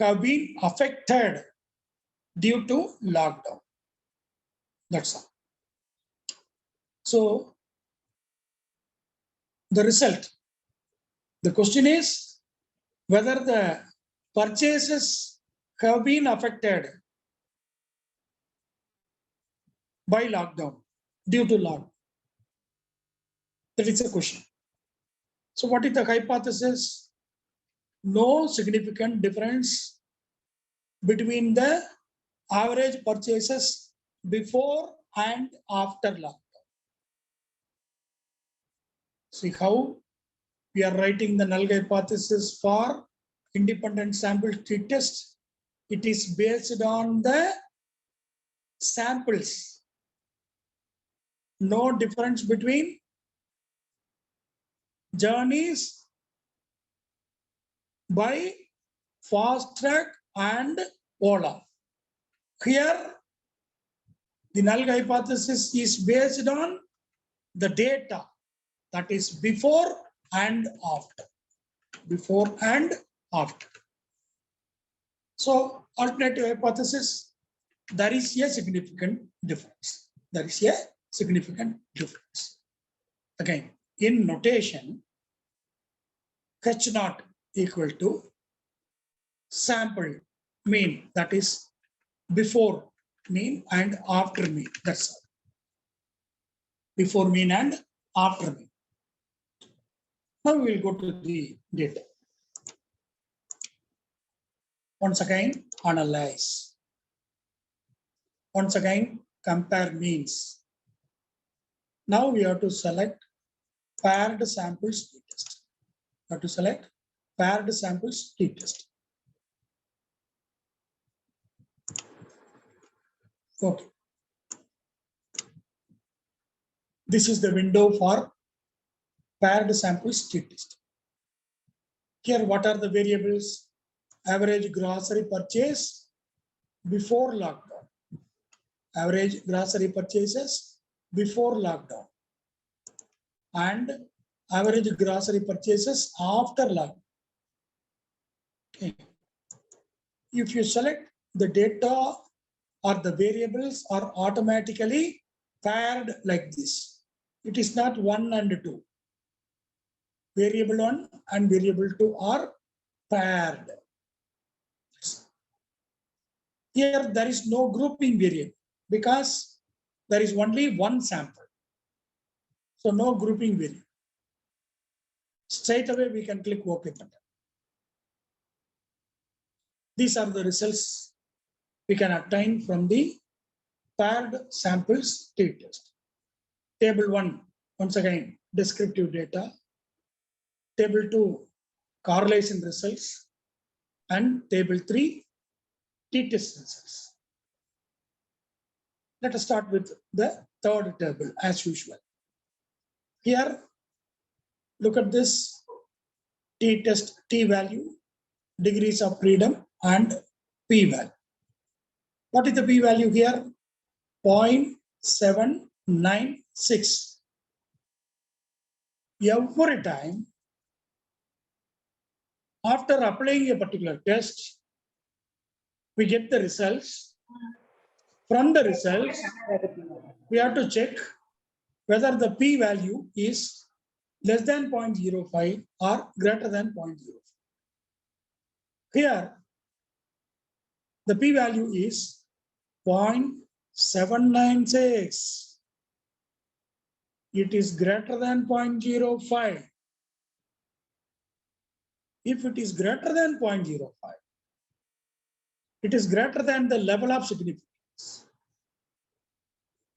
S2: have been affected due to lockdown. That's all. So the result, the question is whether the purchases have been affected by lockdown, due to lockdown. That is a question. So what is the hypothesis? No significant difference between the average purchases before and after lockdown. See how we are writing the null hypothesis for independent sample t-test. It is based on the samples. No difference between journeys by Fast Track and Ola. Here, the null hypothesis is based on the data, that is before and after. Before and after. So, alternative hypothesis, there is a significant difference. There is a significant difference. Again, in notation, H0 equal to sample mean, that is before mean and after mean. That's all. Before mean and after mean. Now we will go to the data. Once again, analyze. Once again, compare means. Now we have to select paired samples t-test. We have to select paired samples t-test. Okay. This is the window for paired samples t-test. Here, what are the variables? Average grocery purchase before lockdown. Average grocery purchases before lockdown. And average grocery purchases after lockdown. Okay. If you select the data or the variables are automatically paired like this. It is not 1 and 2. Variable 1 and variable 2 are paired. Here there is no grouping variable because there is only one sample. So no grouping variable. Straight away we can click OK button. These are the results we can obtain from the paired samples t-test. Table 1, once again, descriptive data. Table 2, correlation results. And table 3, t-test results. Let us start with the third table as usual. Here, look at this t-test t-value, degrees of freedom, and p-value. What is the p-value here? 0.796. Every time after applying a particular test, we get the results. From the results, we have to check whether the p-value is less than 0.05 or greater than 0.05. Here, the p-value is 0.796. It is greater than 0.05. If it is greater than 0.05, it is greater than the level of significance.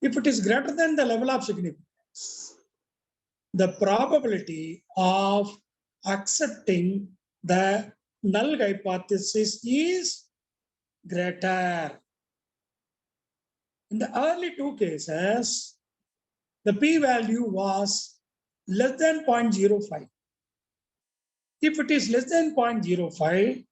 S2: If it is greater than the level of significance, the probability of accepting the null hypothesis is greater. In the early two cases, the p-value was less than 0.05. If it is less than 0.05,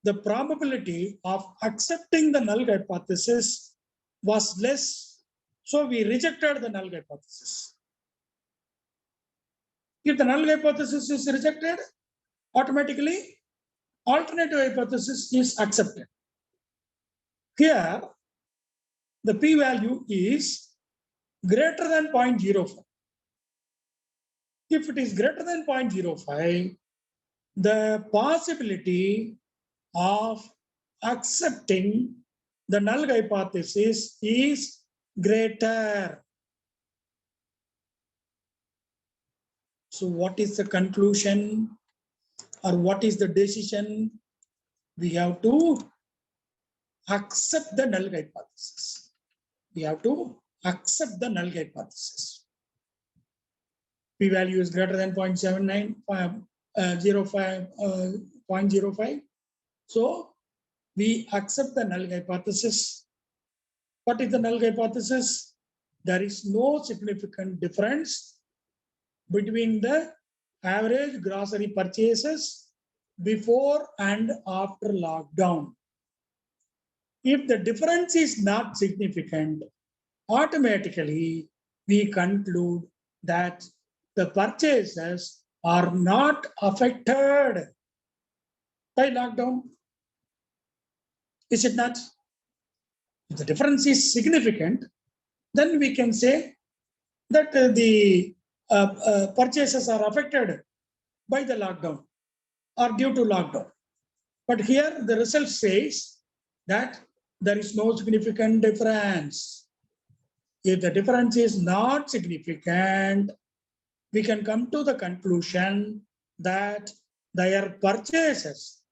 S2: the probability of accepting the null hypothesis was less, so we rejected the null hypothesis. If the null hypothesis is rejected, automatically alternative hypothesis is accepted. Here, the p-value is greater than 0.05. If it is greater than 0.05, the possibility of accepting the null hypothesis is greater. So what is the conclusion or what is the decision? We have to accept the null hypothesis. We have to accept the null hypothesis. P-value is greater than 0.05. So we accept the null hypothesis. What is the null hypothesis? There is no significant difference between the average grocery purchases before and after lockdown. If the difference is not significant, automatically we conclude that the purchases are not affected by lockdown. Is it not? If the difference is significant, then we can say that the purchases are affected by the lockdown or due to lockdown. But here the result says that there is no significant difference. If the difference is not significant, we can come to the conclusion that their purchases,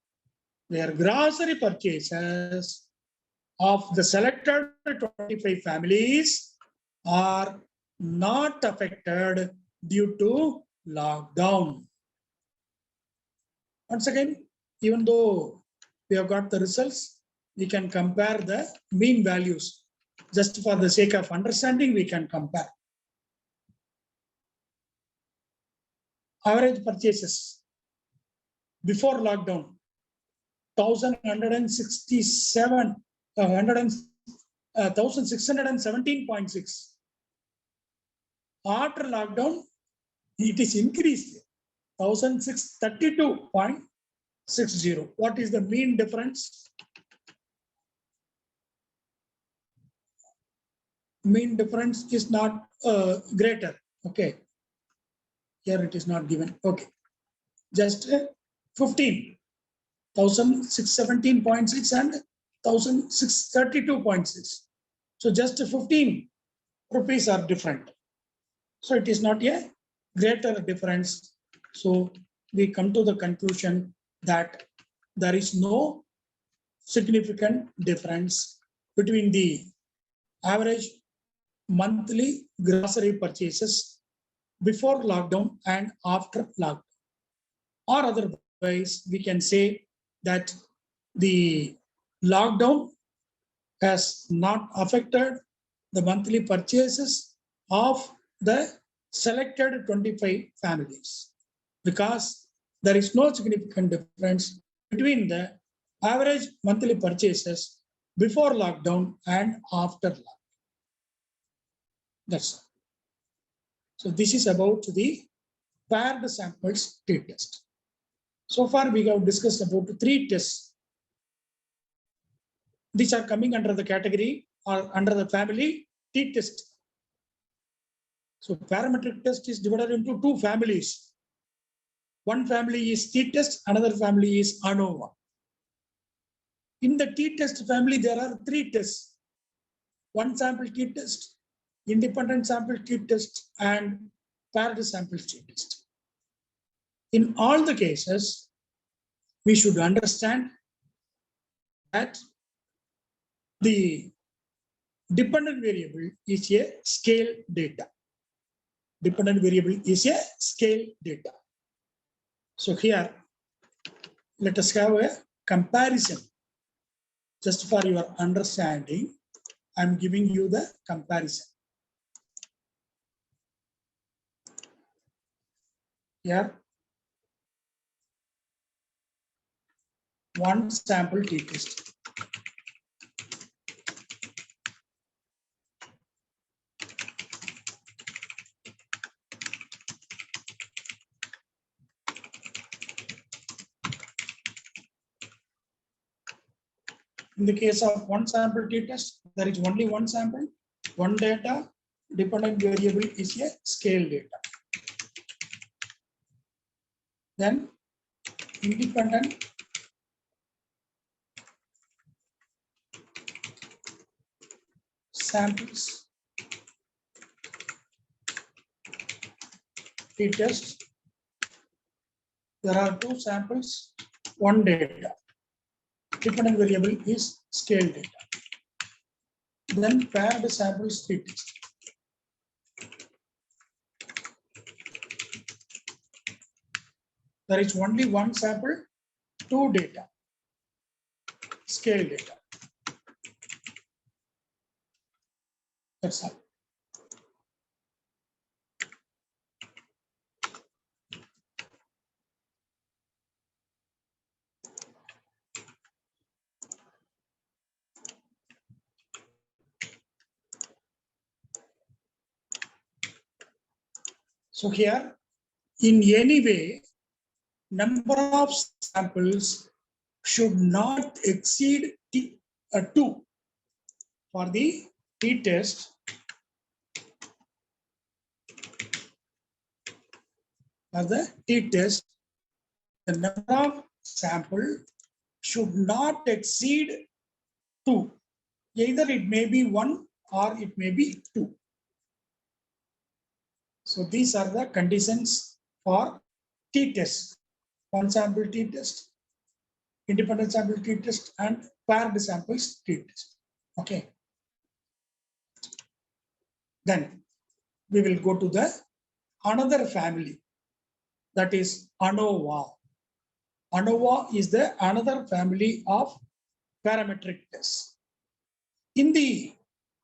S2: their grocery purchases of the selected 25 families are not affected due to lockdown. Once again, even though we have got the results, we can compare the mean values. Just for the sake of understanding, we can compare. Average purchases before lockdown, 1617.6. After lockdown, it is increased, 1632.60. What is the mean difference? Mean difference is not greater. Okay. Here it is not given. Okay. Just 15. 1617.6 and 1632.6. So just 15 rupees are different. So it is not a greater difference. So we come to the conclusion that there is no significant difference between the average monthly grocery purchases before lockdown and after lockdown. Or otherwise, we can say that the lockdown has not affected the monthly purchases of the selected 25 families, because there is no significant difference between the average monthly purchases before lockdown and after lockdown. That's all. So this is about the paired samples t-test. So far we have discussed about 3 tests. These are coming under the category or under the family t-test. So parametric test is divided into 2 families. One family is t-test, another family is ANOVA. In the t-test family, there are 3 tests. One sample t-test, independent sample t-test, and paired sample t-test. In all the cases, we should understand that the dependent variable is a scale data. Dependent variable is a scale data. So here, let us have a comparison. Just for your understanding, I'm giving you the comparison. Here, one sample t-test. In the case of one sample t-test, there is only one sample, one data. Dependent variable is a scale data. Then independent samples t-test. There are 2 samples, one data. Dependent variable is scale data. Then paired samples t-test. There is only one sample, 2 data, scale data. That's all. So here, in any way, number of samples should not exceed 2 for the t-test. For the t-test, the number of sample should not exceed 2. Either it may be 1 or it may be 2. So these are the conditions for t-test. One sample t-test, independent sample t-test, and paired samples t-test. Okay. Then we will go to the another family, that is ANOVA. ANOVA is the another family of parametric tests. In the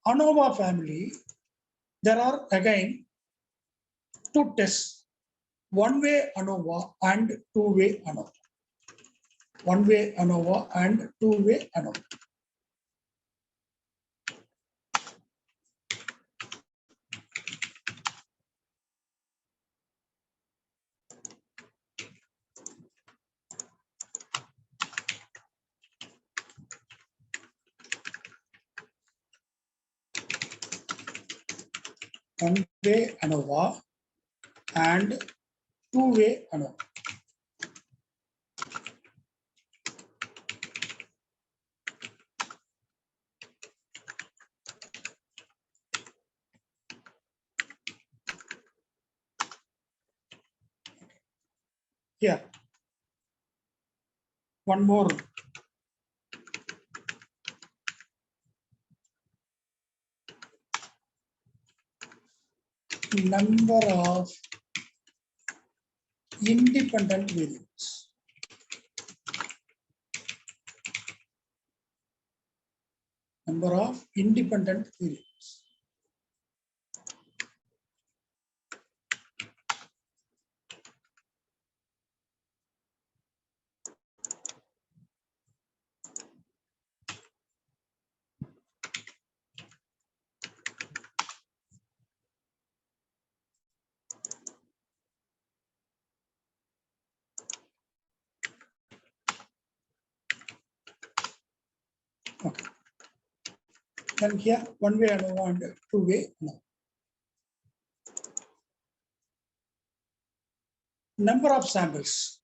S2: ANOVA family, there are again 2 tests, one-way ANOVA and two-way ANOVA. One-way ANOVA and two-way ANOVA. One-way ANOVA and two-way ANOVA. Here, one more number of independent variables. Number of independent variables. Okay. Then here one way ANOVA and two way ANOVA. Number of samples.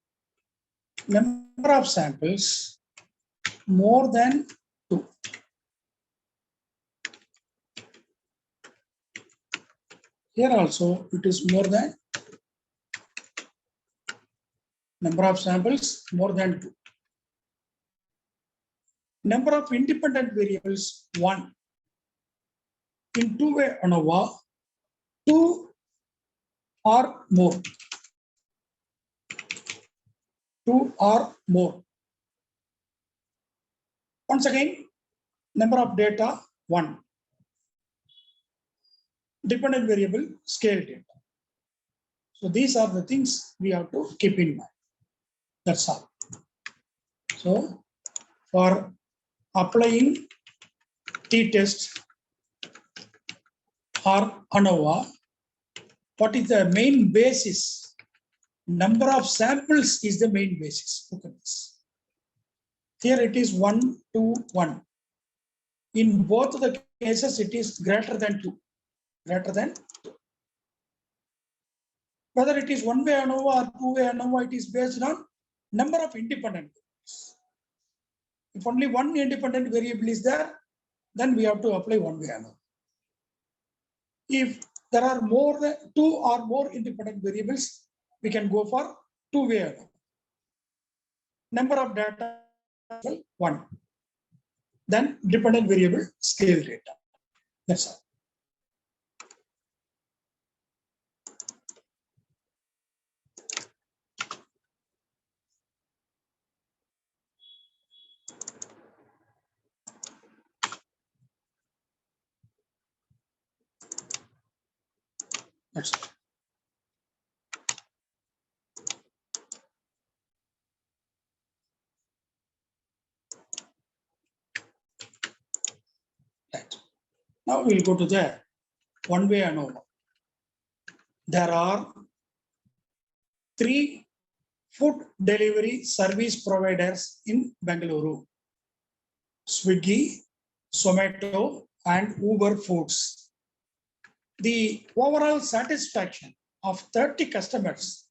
S2: Number of samples more than 2. Here also it is more than number of samples more than 2. Number of independent variables 1. In two-way ANOVA, 2 or more. 2 or more. Once again, number of data 1. Dependent variable scale data. So these are the things we have to keep in mind. That's all. So for applying t-test or ANOVA, what is the main basis? Number of samples is the main basis. Look at this. Here it is 1, 2, 1. In both the cases, it is greater than 2. Greater than 2. Whether it is one-way ANOVA or two-way ANOVA, it is based on number of independent variables. If only one independent variable is there, then we have to apply one-way ANOVA. If there are more than 2 or more independent variables, we can go for two-way ANOVA. Number of data 1. Then dependent variable scale data. That's all. That's all. Right. Now we'll go to the one-way ANOVA. There are 3 food delivery service providers in Bengaluru: Swiggy, Zomato, and Uber Foods. The overall satisfaction of 30 customers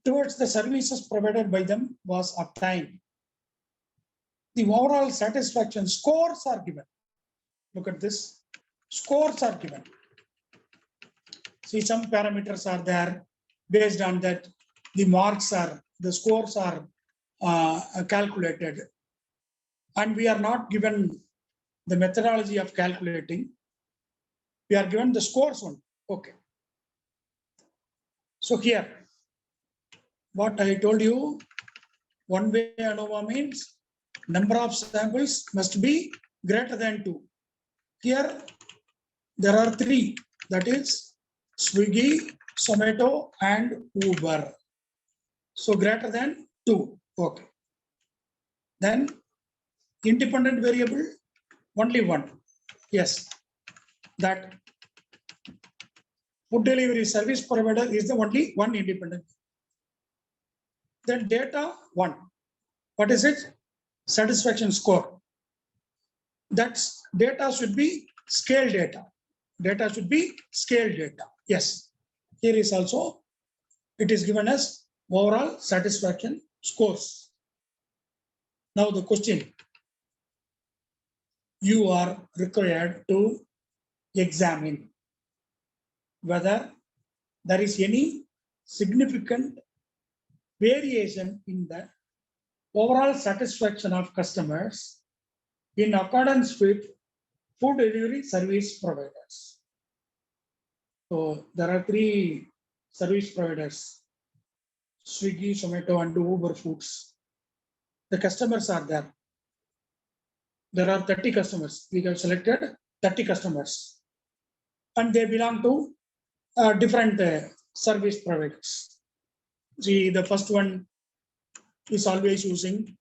S2: towards the services provided by them was obtained. The overall satisfaction scores are given. Look at this. Scores are given. See, some parameters are there. Based on that, the marks are, the scores are calculated. And we are not given the methodology of calculating. We are given the scores only. Okay. So here, what I told you, one-way ANOVA means number of samples must be greater than 2. Here, there are 3. That is Swiggy, Zomato, and Uber. So greater than 2. Okay. Then independent variable, only 1. Yes. That food delivery service provider is the only one independent. Then data 1. What is it? Satisfaction score. That data should be scale data. Data should be scale data. Yes. Here is also, it is given as overall satisfaction scores. Now the question, you are required to examine whether there is any significant variation in the overall satisfaction of customers in accordance with food delivery service providers. So there are 3 service providers, Swiggy, Zomato, and Uber Foods. The customers are there. There are 30 customers. We have selected 30 customers. And they belong to different service providers. See, the first one is always using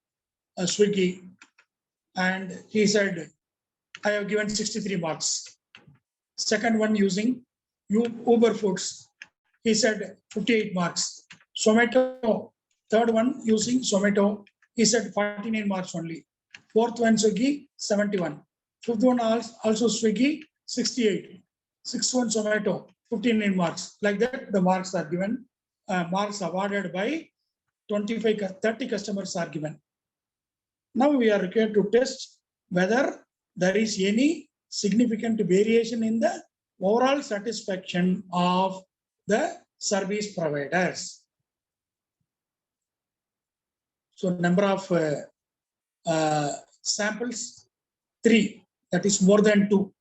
S2: Swiggy. And he said, I have given 63 marks. Second one using Uber Foods. He said 58 marks. Zomato, third one using Zomato. He said 49 marks only. Fourth one Swiggy, 71. Fifth one also Swiggy, 68. Sixth one Zomato, 59 marks. Like that, the marks are given. Marks awarded by 30 customers are given. Now we are required to test whether there is any significant variation in the overall satisfaction of the service providers. So number of samples, 3, that is more than 2.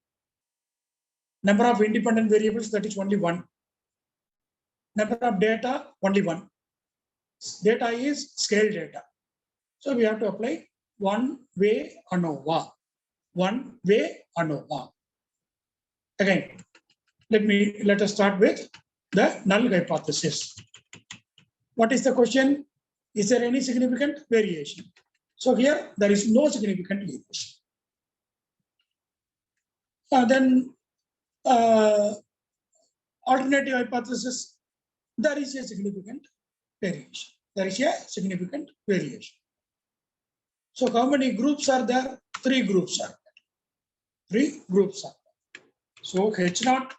S2: Number of independent variables, that is only 1. Number of data, only 1. Data is scale data. So we have to apply one-way ANOVA. One-way ANOVA. Again, let us start with the null hypothesis. What is the question? Is there any significant variation? So here there is no significant variation. Then alternative hypothesis, there is a significant variation. There is a significant variation. So how many groups are there? 3 groups are there. 3 groups are there. So H0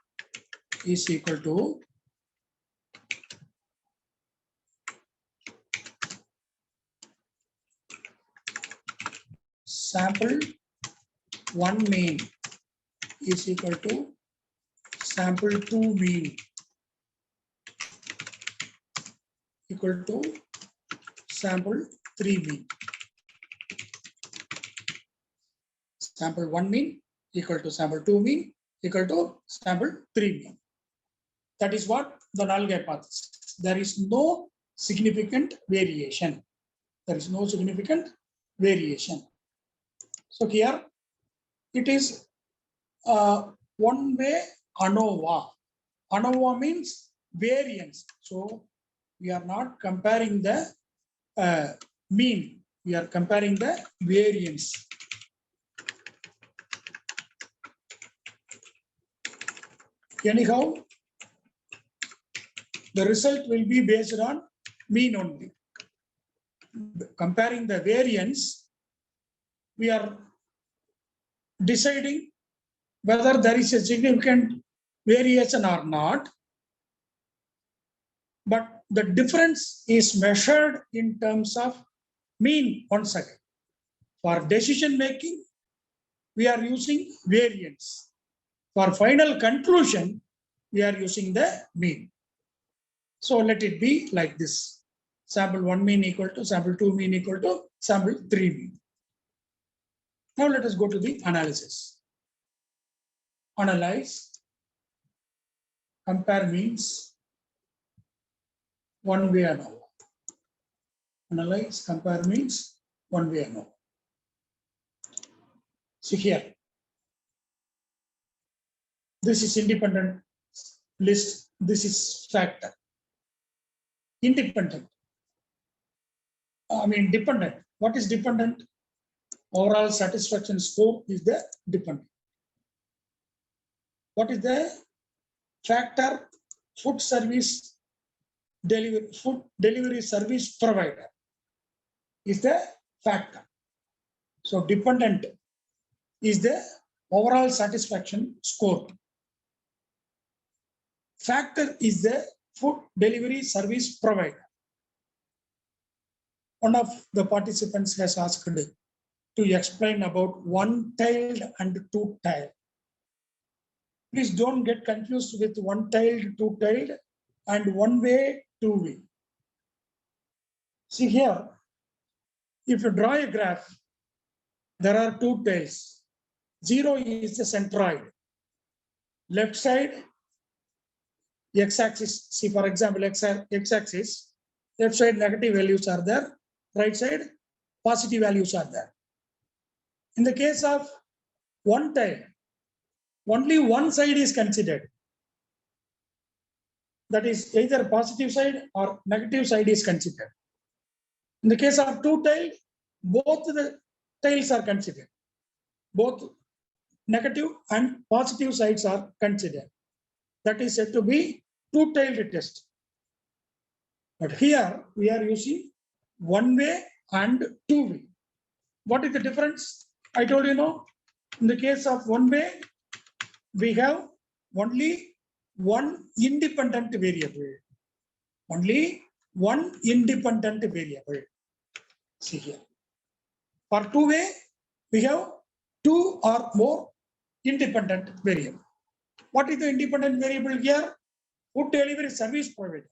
S2: is equal to sample 1 mean is equal to sample 2 mean equal to sample 3 mean. Sample 1 mean equal to sample 2 mean equal to sample 3 mean. That is what the null hypothesis. There is no significant variation. There is no significant variation. So here it is one-way ANOVA. ANOVA means variance. So we are not comparing the mean. We are comparing the variance. Anyhow, the result will be based on mean only. Comparing the variance, we are deciding whether there is a significant variation or not, but the difference is measured in terms of mean once again. For decision making, we are using variance. For final conclusion, we are using the mean. So let it be like this. Sample 1 mean equal to sample 2 mean equal to sample 3 mean. Now let us go to the analysis. Analyze, compare means, one-way ANOVA. Analyze, compare means, one-way ANOVA. See here. This is independent list. This is factor. Independent. Dependent. What is dependent? Overall satisfaction score is the dependent. What is the factor? Food delivery service provider is the factor. So dependent is the overall satisfaction score. Factor is the food delivery service provider. One of the participants has asked to explain about one-tailed and two-tailed. Please don't get confused with one-tailed, two-tailed, and one-way, two-way. See here, if you draw a graph, there are 2 tails. 0 is the centroid. Left side x-axis, see for example, x-axis, left side negative values are there, right side positive values are there. In the case of one tile, only one side is considered. That is either positive side or negative side is considered. In the case of two tile, both the tiles are considered. Both negative and positive sides are considered. That is said to be two-tailed test. But here we are using one way and two way. What is the difference? I told you no. In the case of one way, we have only one independent variable. Only one independent variable. See here. For two way, we have two or more independent variable. What is the independent variable here? Food delivery service provider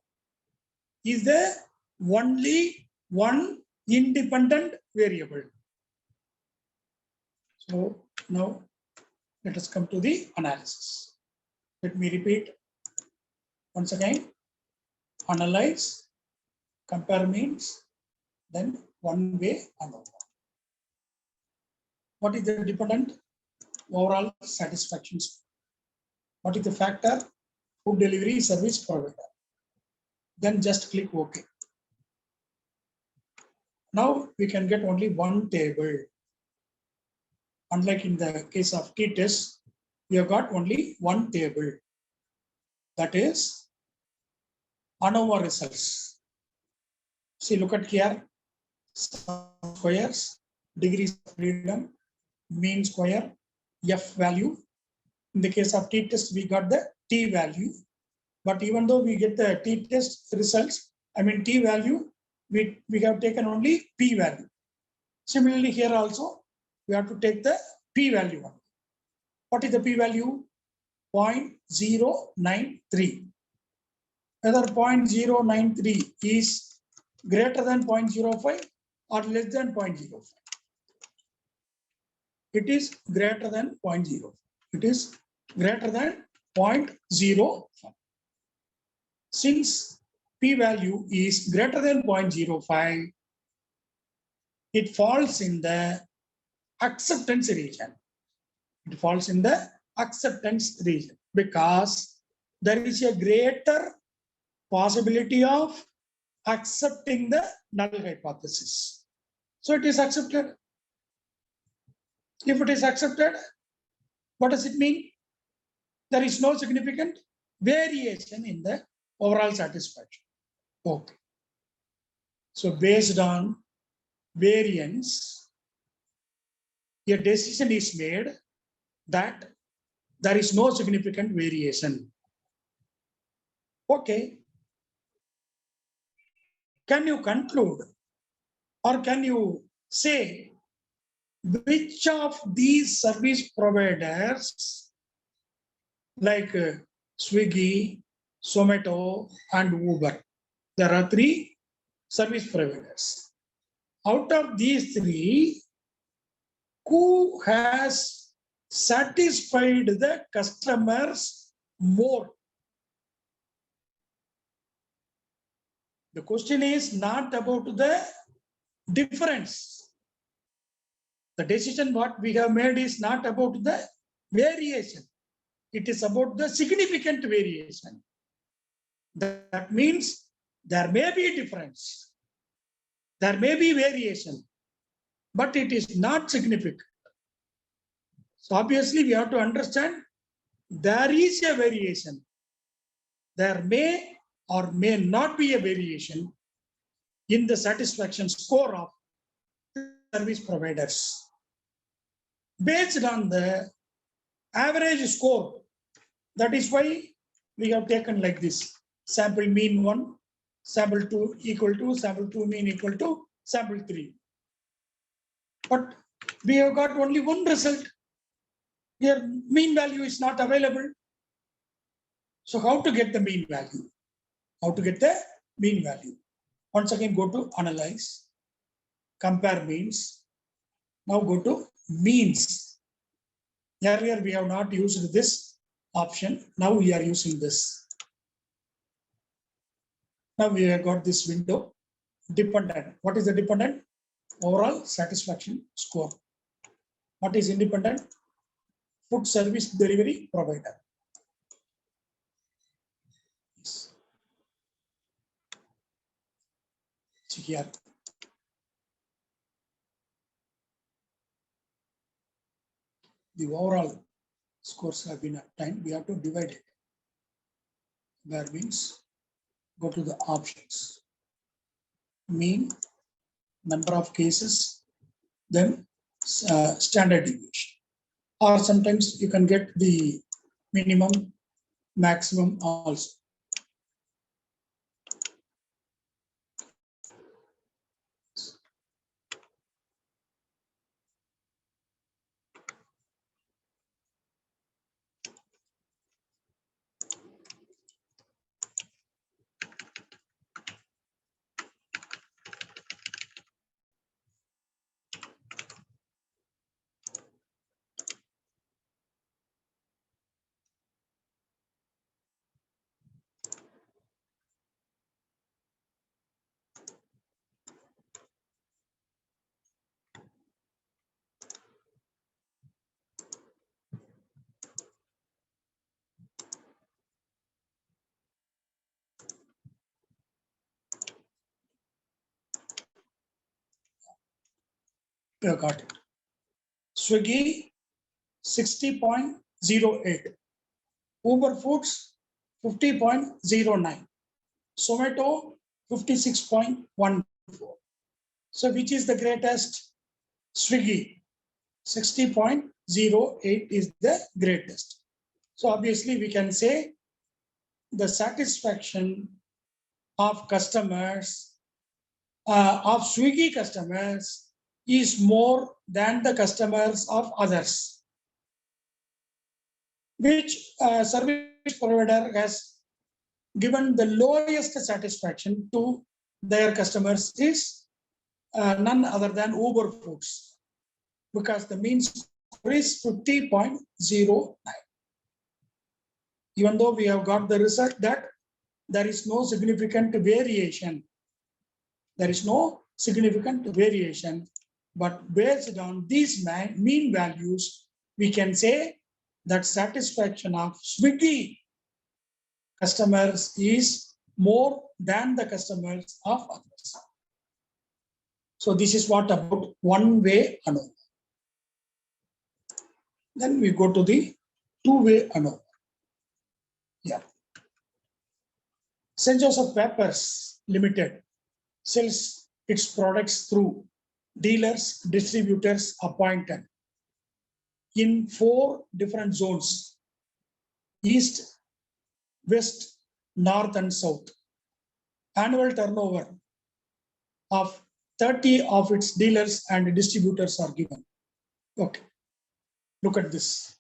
S2: is the only one independent variable. So now let us come to the analysis. Let me repeat once again. Analyze, compare means, then one way and over. What is the dependent? Overall satisfaction score. What is the factor? Food delivery service provider. Then just click OK. Now we can get only one table. Unlike in the case of t-test, we have got only one table. That is ANOVA results. See, look at here. Squares, degrees of freedom, mean square, F value. In the case of t-test, we got the t value. But even though we get the t-test results, t value, we have taken only p value. Similarly, here also, we have to take the p value. What is the p value? 0.093. Whether 0.093 is greater than 0.05 or less than 0.05. It is greater than 0.05. It is greater than 0.05. Since p value is greater than 0.05, it falls in the acceptance region. It falls in the acceptance region because there is a greater possibility of accepting the null hypothesis. So it is accepted. If it is accepted, what does it mean? There is no significant variation in the overall satisfaction. Okay. So based on variance, a decision is made that there is no significant variation. Okay. Can you conclude or can you say which of these service providers like Swiggy, Zomato, and Uber? There are three service providers. Out of these three, who has satisfied the customers more? The question is not about the difference. The decision what we have made is not about the variation. It is about the significant variation. That means there may be a difference. There may be variation, but it is not significant. So obviously we have to understand there is a variation. There may or may not be a variation in the satisfaction score of service providers. Based on the average score, that is why we have taken like this: sample mean 1, sample 2 equal to, sample 2 mean equal to, sample 3. But we have got only one result. Here mean value is not available. So how to get the mean value? How to get the mean value? Once again, go to analyze, compare means. Now go to means. Earlier we have not used this option. Now we are using this. Now we have got this window. Dependent. What is the dependent? Overall satisfaction score. What is independent? Food service delivery provider. Yes. Here. The overall scores have been obtained. We have to divide it. Where means go to the options. Mean, number of cases, then standard deviation. Or sometimes you can get the minimum, maximum also. You got it. Swiggy 60.08. Uber Foods 50.09. Zomato 56.14. So which is the greatest? Swiggy 60.08 is the greatest. So obviously we can say the satisfaction of customers, of Swiggy customers is more than the customers of others. Which service provider has given the lowest satisfaction to their customers is none other than Uber Foods, because the mean score is 50.09. Even though we have got the result that there is no significant variation. There is no significant variation, but based on these mean values, we can say that satisfaction of Swiggy customers is more than the customers of others. So this is what about one-way ANOVA. Then we go to the two-way ANOVA. Yeah. St. Joseph Papers Limited sells its products through dealers, distributors appointed in 4 different zones: East, West, North, and South. Annual turnover of 30 of its dealers and distributors are given. Okay, look at this.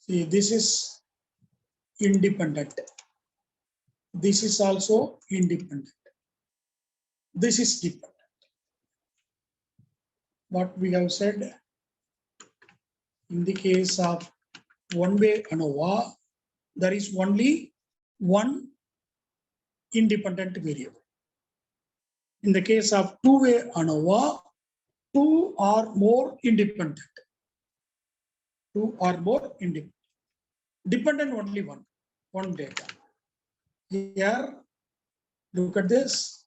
S2: See, this is independent. This is also independent. This is dependent. What we have said, in the case of one-way ANOVA, there is only one independent variable. In the case of two-way ANOVA, 2 or more independent. 2 or more independent. Dependent only one data. Here, look at this.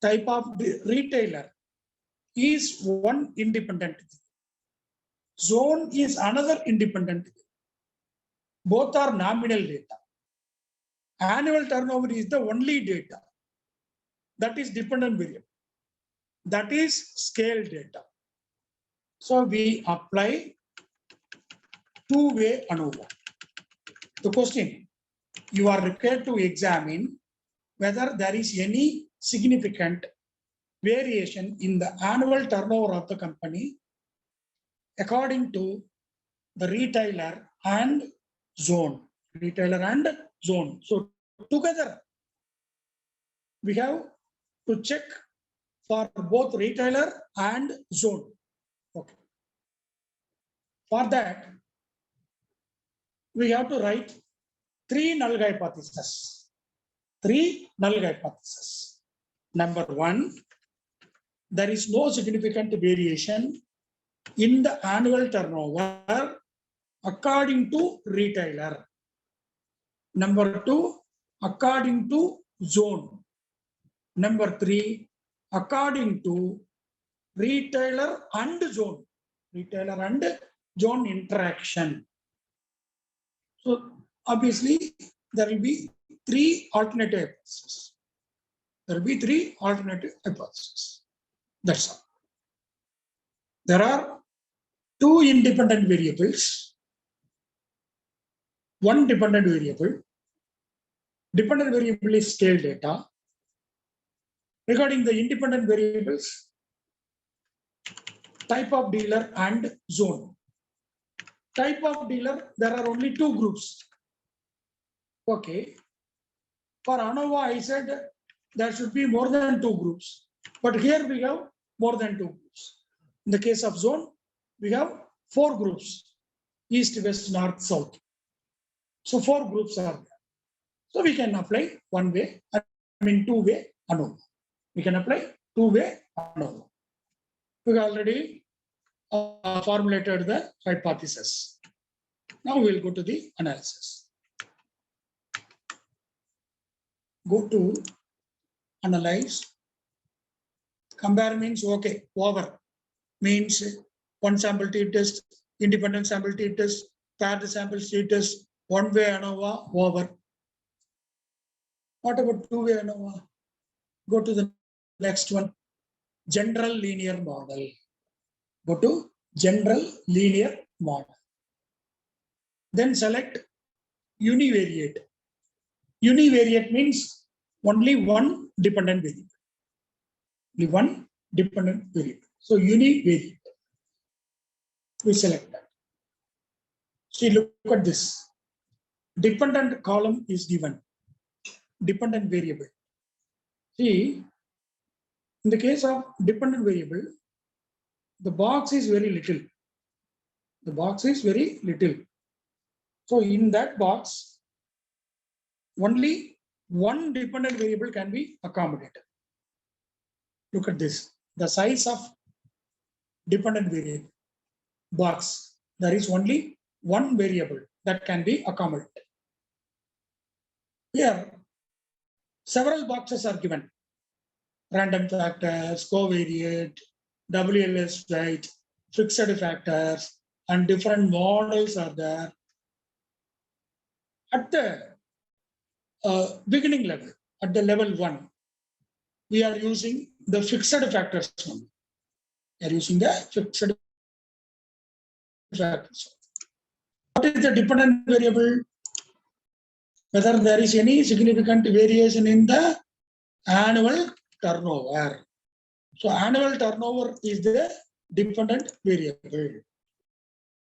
S2: Type of retailer is one independent. Zone is another independent. Both are nominal data. Annual turnover is the only data. That is dependent variable. That is scale data. So we apply two-way ANOVA. The question, you are required to examine whether there is any significant variation in the annual turnover of the company according to the retailer and zone. Retailer and zone. So together, we have to check for both retailer and zone. Okay. For that, we have to write 3 null hypotheses. three null hypotheses. Number one, there is no significant variation in the annual turnover according to retailer. Number two, according to zone. Number three, according to retailer and zone. Retailer and zone interaction. So obviously there will be three alternative hypotheses. There will be three alternative hypotheses. That's all. There are two independent variables, one dependent variable. Dependent variable is scale data. Regarding the independent variables, type of dealer and zone. Type of dealer, there are only two groups. Okay. For ANOVA, I said there should be more than two groups. But here we have more than two groups. In the case of zone, we have four groups. East, west, north, south. So four groups are there. So we can apply one way, two-way ANOVA. We can apply two-way ANOVA. We already formulated the hypothesis. Now we will go to the analysis. Go to analyze. Compare means okay, over means one sample t-test, independent sample t-test, paired sample t-test, one-way ANOVA, over. What about two-way ANOVA? Go to the next one, general linear model. Go to general linear model. Then select univariate. Univariate means only one dependent variable. Only one dependent variable. So univariate. We select that. See, look at this. Dependent column is given. Dependent variable. See, in the case of dependent variable, the box is very little. The box is very little. So in that box, only one dependent variable can be accommodated. Look at this. The size of dependent variable box. There is only one variable that can be accommodated. Here, several boxes are given. Random factors, covariate, WLS weight, fixed factors, and different models are there. At the beginning level, at the level 1, we are using the fixed factors. We are using the fixed factors. What is the dependent variable? Whether there is any significant variation in the annual turnover. So annual turnover is the dependent variable.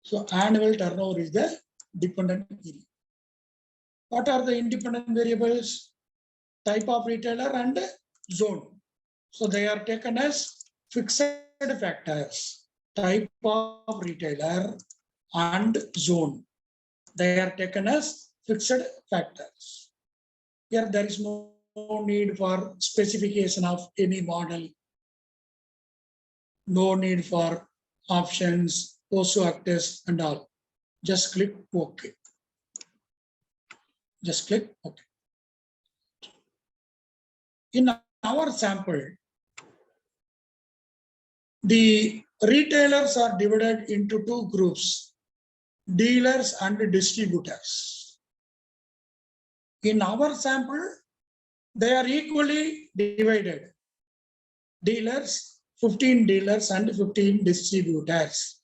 S2: So annual turnover is the dependent variable. What are the independent variables? Type of retailer and zone. So they are taken as fixed factors. Type of retailer and zone. They are taken as fixed factors. Here there is no need for specification of any model. No need for options, post-actors and all. Just click OK. Just click OK. In our sample, the retailers are divided into two groups, dealers and distributors. In our sample, they are equally divided. Dealers, 15 dealers and 15 distributors.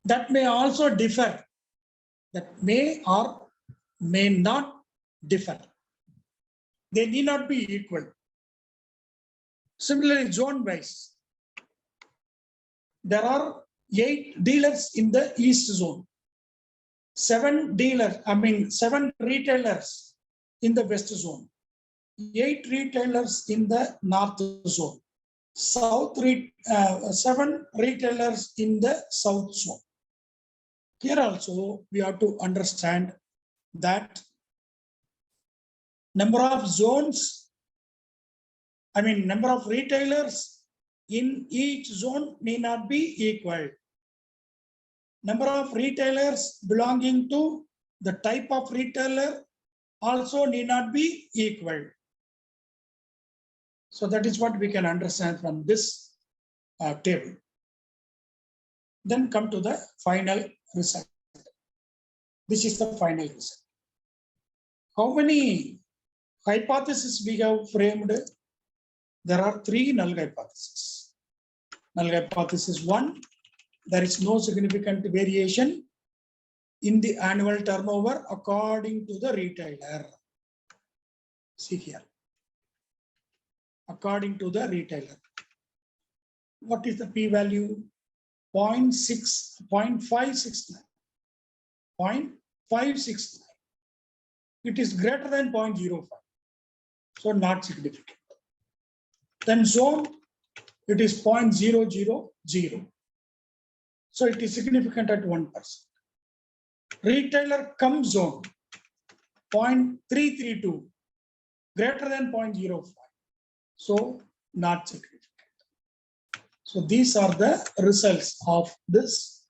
S2: That may also differ. That may or may not differ. They need not be equal. Similarly, zone-wise, there are 8 dealers in the east zone, 7 retailers in the west zone, 8 retailers in the north zone, 7 retailers in the south zone. Here also we have to understand that Number of zones, I mean, number of retailers in each zone may not be equal. Number of retailers belonging to the type of retailer also need not be equal. So that is what we can understand from this table. Then come to the final result. This is the final result. How many hypotheses we have framed? There are 3 null hypotheses. Null hypothesis 1, there is no significant variation in the annual turnover according to the retailer. See here. According to the retailer. What is the p-value? 0.569. 0.569. It is greater than 0.05. So not significant. Then zone, it is 0.000. So it is significant at 1%. Retailer cum zone, 0.332, greater than 0.05. So not significant. So these are the results of this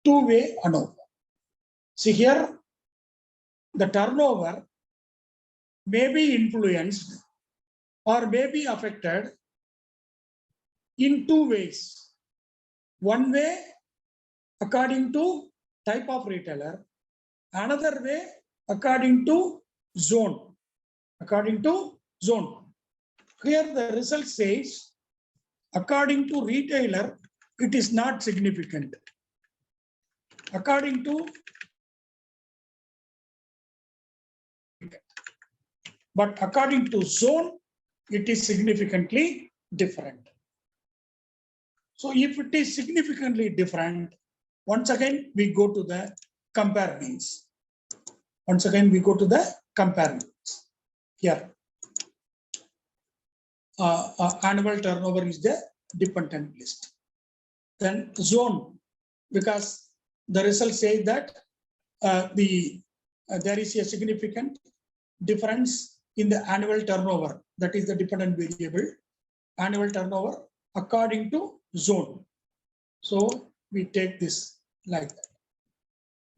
S2: two-way ANOVA. See here, the turnover may be influenced or may be affected in 2 ways. One way, according to type of retailer, another way, according to zone. According to zone. Here the result says, according to retailer, it is not significant. According to, but according to zone, it is significantly different. So if it is significantly different, once again, we go to the compare means. Once again, we go to the compare means. Here, annual turnover is the dependent list. Then zone, because the results say that there is a significant difference in the annual turnover. That is the dependent variable. Annual turnover according to zone. So we take this like that.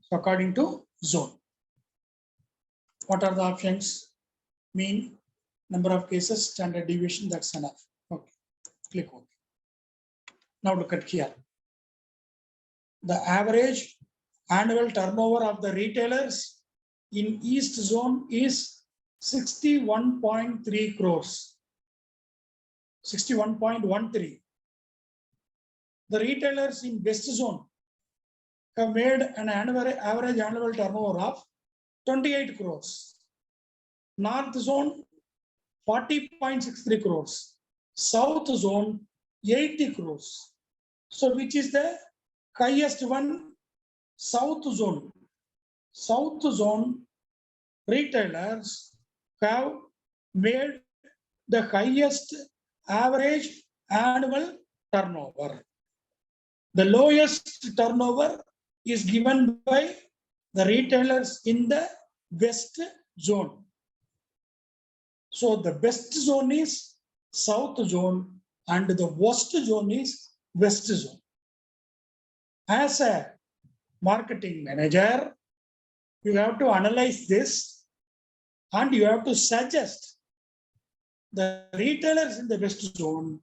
S2: So according to zone. What are the options? Mean, number of cases, standard deviation, that's enough. Okay, click OK. Now look at here. The average annual turnover of the retailers in East Zone is 61.3 crores. 61.13. The retailers in West Zone have made an average annual turnover of 28 crores. North Zone, 40.63 crores. South Zone, 80 crores. So which is the highest one? South Zone. South Zone retailers have made the highest average annual turnover. The lowest turnover is given by the retailers in the West Zone. So the best zone is South Zone and the worst zone is West Zone. As a marketing manager, you have to analyze this and you have to suggest the retailers in the West Zone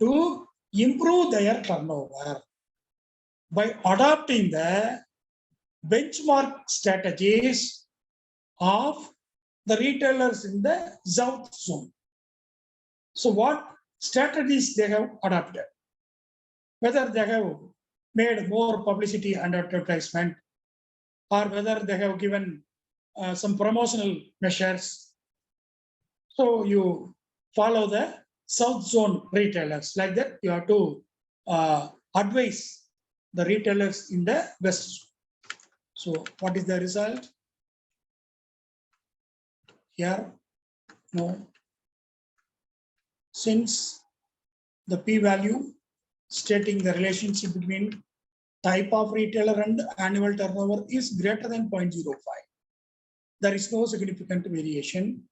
S2: to improve their turnover by adopting the benchmark strategies of the retailers in the South Zone. So what strategies they have adopted? Whether they have made more publicity and advertisement, or whether they have given some promotional measures. So you follow the South Zone retailers. Like that, you have to advise the retailers in the West Zone. So what is the result? Here, no. Since the p-value stating the relationship between type of retailer and annual turnover is greater than 0.05, there is no significant variation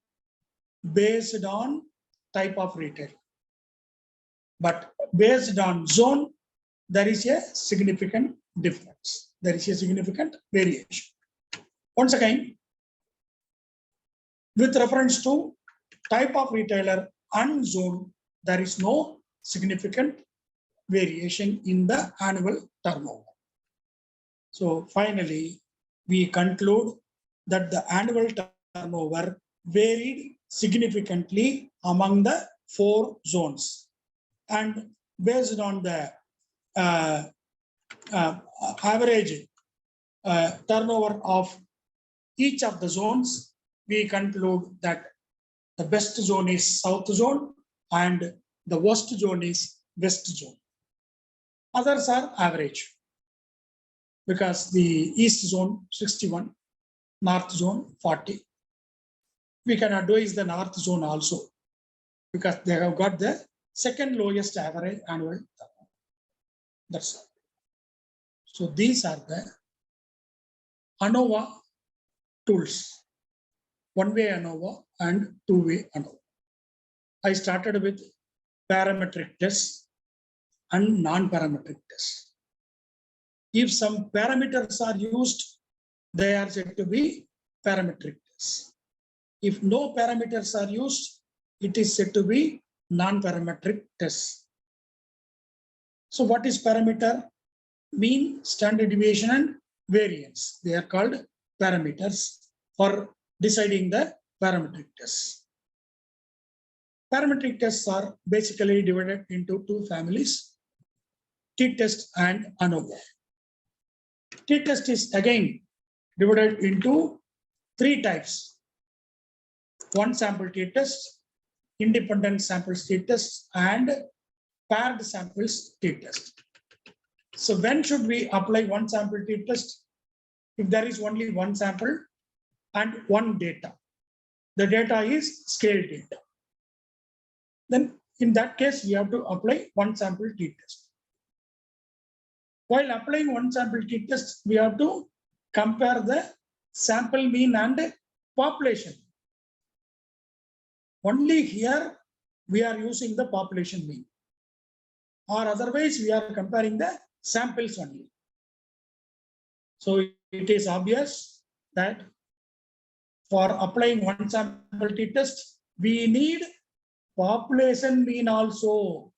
S2: based on type of retail. But based on zone, there is a significant difference. There is a significant variation. Once again, with reference to type of retailer and zone, there is no significant variation in the annual turnover. So finally, we conclude that the annual turnover varied significantly among the 4 zones. And based on the average turnover of each of the zones, we conclude that the best zone is south zone and the worst zone is west zone. Others are average because the east zone 61, north zone 40. We can advise the north zone also because they have got the second lowest average annual turnover. That's all. So these are the ANOVA tools, one-way ANOVA and two-way ANOVA. I started with parametric tests and non-parametric tests. If some parameters are used, they are said to be parametric tests. If no parameters are used, it is said to be non-parametric tests. So what is parameter? Mean, standard deviation, and variance. They are called parameters for deciding the parametric tests. Parametric tests are basically divided into 2 families, t-test and ANOVA. T-test is again divided into 3 types. One sample t-test, independent samples t-test, and paired samples t-test. So when should we apply one sample t-test? If there is only one sample and one data. The data is scale data. Then in that case, we have to apply one sample t-test. While applying one sample t-test, we have to compare the sample mean and population. Only here we are using the population mean, or otherwise we are comparing the samples only. So it is obvious that for applying one sample t-test, we need population mean also.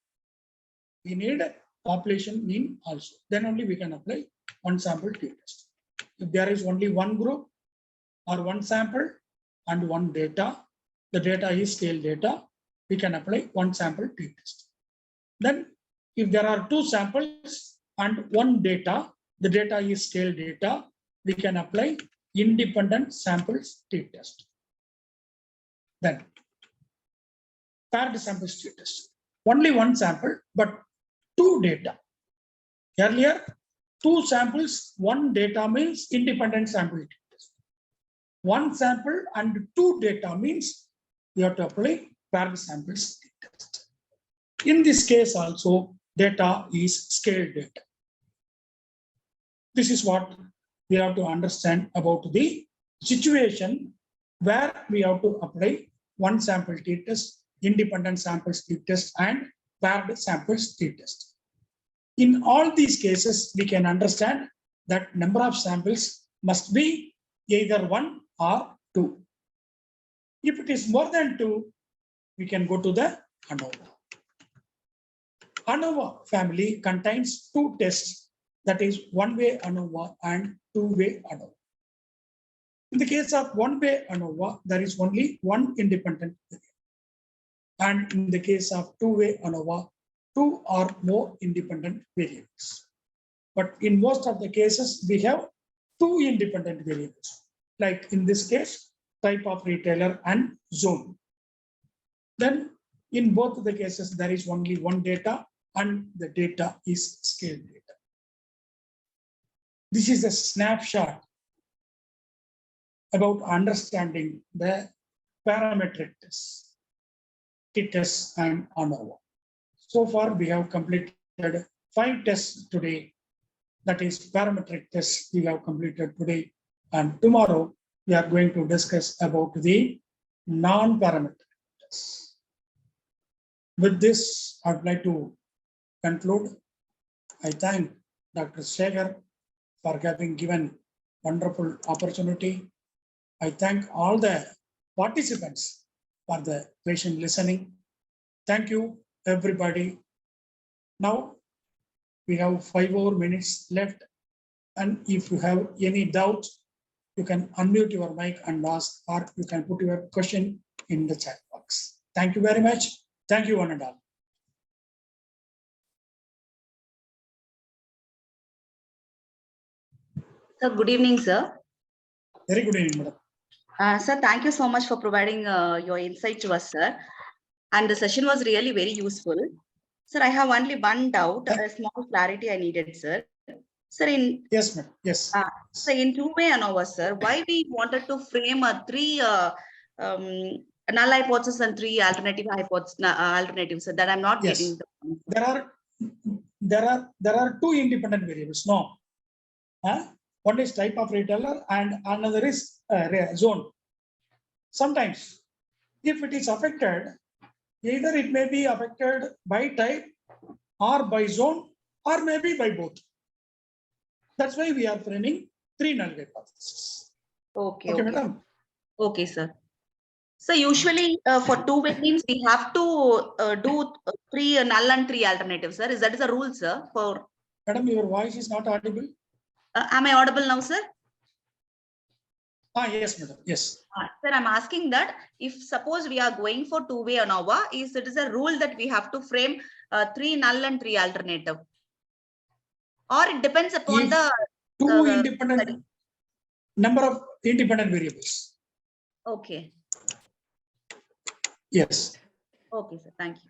S2: We need population mean also. Then only we can apply one sample t-test. If there is only one group or one sample and one data, the data is scale data, we can apply one sample t-test. Then if there are 2 samples and one data, the data is scale data, we can apply independent samples t-test. Then paired samples t-test. Only one sample, but 2 data. Earlier, 2 samples, 1 data means independent sample t-test. 1 sample and 2 data means we have to apply paired samples t-test. In this case also, data is scale data. This is what we have to understand about the situation where we have to apply one sample t-test, independent samples t-test, and paired samples t-test. In all these cases, we can understand that number of samples must be either 1 or 2. If it is more than 2, we can go to the ANOVA. ANOVA family contains 2 tests, that is one-way ANOVA and two-way ANOVA. In the case of one-way ANOVA, there is only one independent variable. And in the case of two-way ANOVA, 2 or more independent variables. But in most of the cases, we have 2 independent variables. Like in this case, type of retailer and zone. Then in both the cases, there is only one data and the data is scale data. This is a snapshot about understanding the parametric tests, t-tests and ANOVA. So far, we have completed 5 tests today. That is parametric tests we have completed today. And tomorrow, we are going to discuss about the non-parametric tests. With this, I'd like to conclude. I thank Dr. Shekhar for having given wonderful opportunity. I thank all the participants for the patient listening. Thank you, everybody. Now we have 5 more minutes left. And if you have any doubt, you can unmute your mic and ask, or you can put your question in the chat box. Thank you very much. Thank you, one and all.
S4: Sir, good evening, sir.
S2: Very good evening, madam.
S4: Sir, thank you so much for providing your insight to us, sir. And the session was really very useful. Sir, I have only one doubt, a small clarity I needed, sir. Sir,
S2: Yes, madam. Yes.
S4: So in two-way ANOVA, sir, why we wanted to frame a three null hypothesis and three alternative alternatives, so that I'm not
S2: Yes.
S4: getting.
S2: There are two independent variables. No. One is type of retailer and another is zone. Sometimes, if it is affected, either it may be affected by type or by zone or maybe by both. That's why we are framing three null hypotheses.
S4: Okay,
S2: Okay,
S4: okay.
S2: madam.
S4: Okay, sir. So usually for two-way means we have to do three null and three alternatives, sir. Is that the rule, sir? For
S2: Madam, your voice is not audible.
S4: am I audible now, sir?
S2: Yes, madam. Yes.
S4: Sir, I'm asking that if suppose we are going for two-way ANOVA, is it is a rule that we have to frame three null and three alternative, or it depends upon
S2: If
S4: the
S2: two independent number of independent variables.
S4: Okay.
S2: Yes.
S4: Okay, sir. Thank you.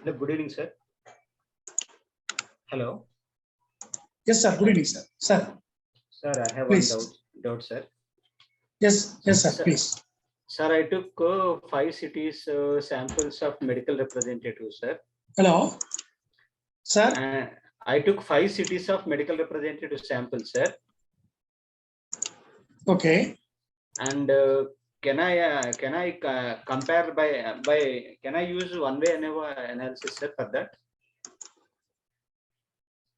S7: Hello, good evening, sir. Hello.
S2: Yes, sir. Good evening, sir. Sir.
S7: Sir, I have
S2: Please.
S7: one doubt, sir.
S2: Yes, sir. Please.
S7: Sir, I took 5 cities samples of medical representatives, sir.
S2: Hello. Sir.
S7: I took 5 cities of medical representative samples, sir.
S2: Okay.
S7: And can I compare by can I use one-way ANOVA analysis, sir, for that?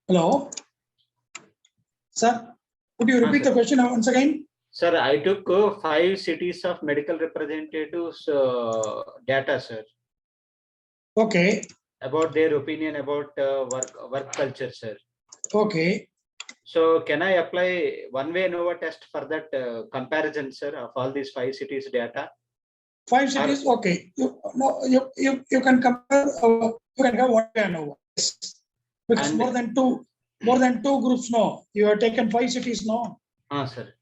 S2: Hello. Sir, could you repeat the question once again?
S7: Sir, I took 5 cities of medical representatives data, sir.
S2: Okay.
S7: About their opinion about work culture, sir.
S2: Okay.
S7: So can I apply one-way ANOVA test for that comparison, sir, of all these 5 cities data?
S2: 5 cities, okay. You can compare. You can have one-way ANOVA. Yes. Because more than two groups. No, you have taken 5 cities. No.
S7: Sir.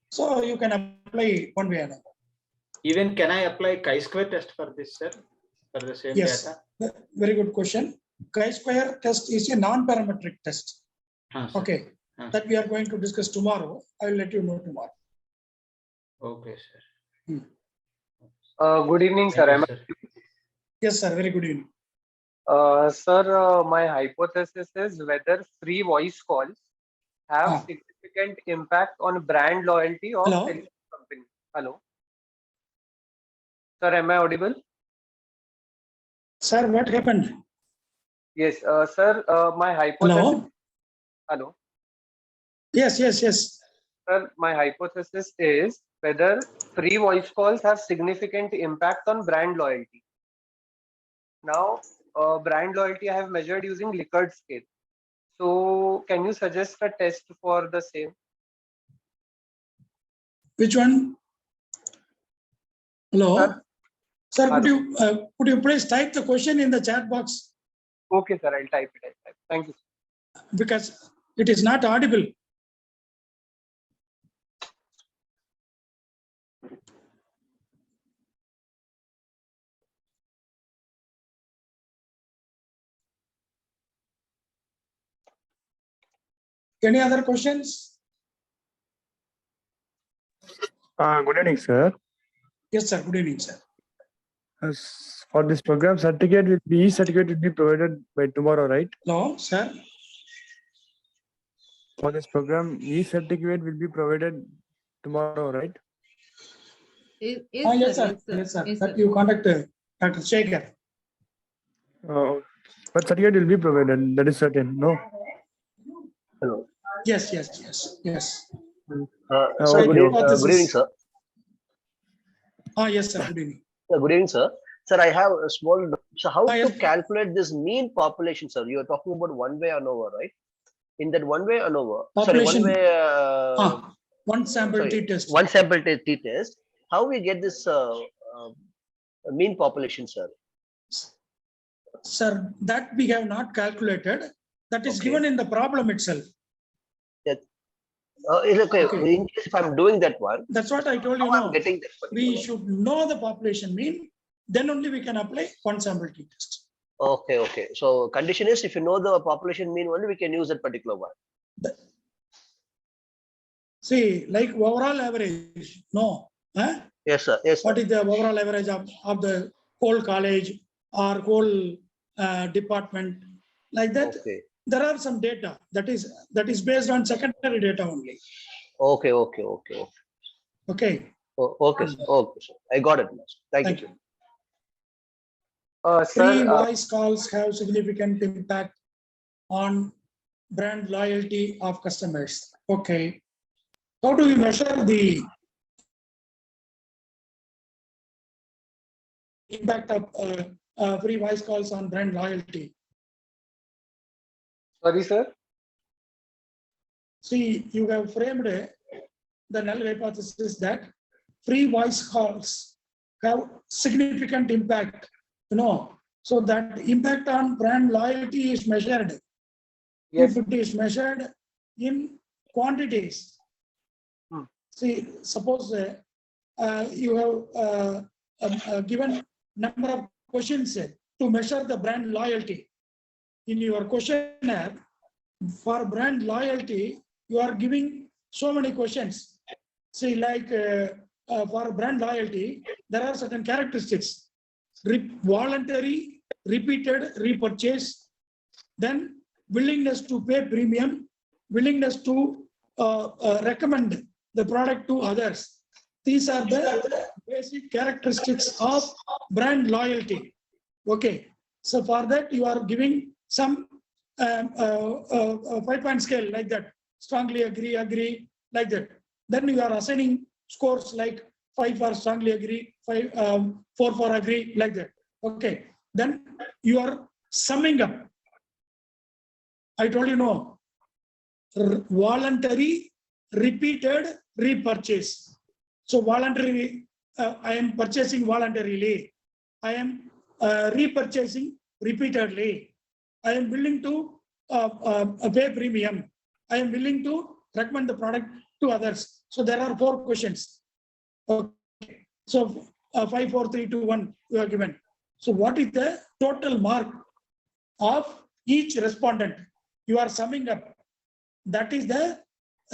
S2: So you can apply one-way ANOVA.
S7: Even can I apply chi-square test for this, sir, for the same data?
S2: Very good question. Chi-square test is a non-parametric test. Okay. That we are going to discuss tomorrow. I will let you know tomorrow.
S7: Okay, sir.
S3: Good evening, sir.
S2: Yes, sir. Very good evening.
S3: Sir, my hypothesis is whether free voice calls have significant impact on brand loyalty of any company. Hello. Sir, am I audible?
S2: Sir, what happened?
S3: Yes, sir, my hypothesis. Hello.
S2: Yes.
S3: Sir, my hypothesis is whether free voice calls have significant impact on brand loyalty. Now, brand loyalty I have measured using Likert scale. So, can you suggest a test for the same?
S2: Which one? Hello. Sir, could you please type the question in the chat box?
S3: Okay, sir, I'll type it. Thank you.
S2: Because it is not audible. Any other questions?
S8: Good evening, sir.
S2: Yes, sir. Good evening, sir.
S8: For this program, certificate will be provided by tomorrow, right?
S2: No, sir.
S8: For this program, e-certificate will be provided tomorrow, right?
S1: Yes,
S2: Yes,
S1: sir.
S2: sir. Yes, sir.
S1: Yes,
S2: That
S1: sir.
S2: you contact Dr. Shekhar.
S8: But certificate will be provided. That is certain. No.
S5: Hello.
S2: Yes, yes, yes, yes.
S5: Sir,
S8: Okay, okay.
S5: good evening, sir.
S2: Yes, sir. Good evening.
S5: Good evening, sir. Sir, I have a small doubt. So how
S2: Yes.
S5: to calculate this mean population, sir? You are talking about one-way ANOVA, right? In that one-way ANOVA, sorry,
S2: Population.
S5: one-way,
S2: One sample
S5: sorry,
S2: t-test.
S5: one sample t-test. How we get this mean population, sir?
S2: Sir, that we have not calculated. That is
S5: Okay.
S2: given in the problem itself.
S5: Is okay.
S2: Okay.
S5: In case if I'm doing that one,
S2: That's what I told you.
S5: how I'm
S2: No,
S5: getting that particular
S2: we
S5: one?
S2: should know the population mean. Then only we can apply one sample t-test.
S5: Okay, okay. So condition is if you know the population mean only, we can use that particular one.
S2: See, like overall average. No. Huh?
S5: Yes, sir. Yes, sir.
S2: What is the overall average of the whole college or whole department? Like that.
S5: Okay.
S2: There are some data that is based on secondary data only.
S5: Okay, okay, okay, okay.
S2: Okay.
S5: Okay, sir. Okay, sir. I got it. Thank
S2: Thank
S5: you.
S2: you. Free
S3: Sir,
S2: voice calls have significant impact on brand loyalty of customers. Okay. How do we measure the impact of free voice calls on brand loyalty?
S3: sorry, sir.
S2: See, you have framed the null hypothesis that free voice calls have significant impact, so that impact on brand loyalty is measured.
S3: Yes.
S2: If it is measured in quantities. See, suppose you have given number of questions to measure the brand loyalty. In your questionnaire, for brand loyalty, you are giving so many questions. See, like for brand loyalty, there are certain characteristics. Voluntary, repeated repurchase, then willingness to pay premium, willingness to recommend the product to others. These are the basic characteristics of brand loyalty. Okay, so for that you are giving some 5-point scale like that. Strongly agree, like that. Then you are assigning scores like 5 for strongly agree, 4 for agree, like that. Okay, then you are summing up. I told you no. Voluntary, repeated repurchase. So voluntary, I am purchasing voluntarily. I am repurchasing repeatedly. I am willing to pay premium. I am willing to recommend the product to others. So there are 4 questions. Okay. So 5, 4, 3, 2, 1 you are given. So what is the total mark of each respondent? You are summing up. That is the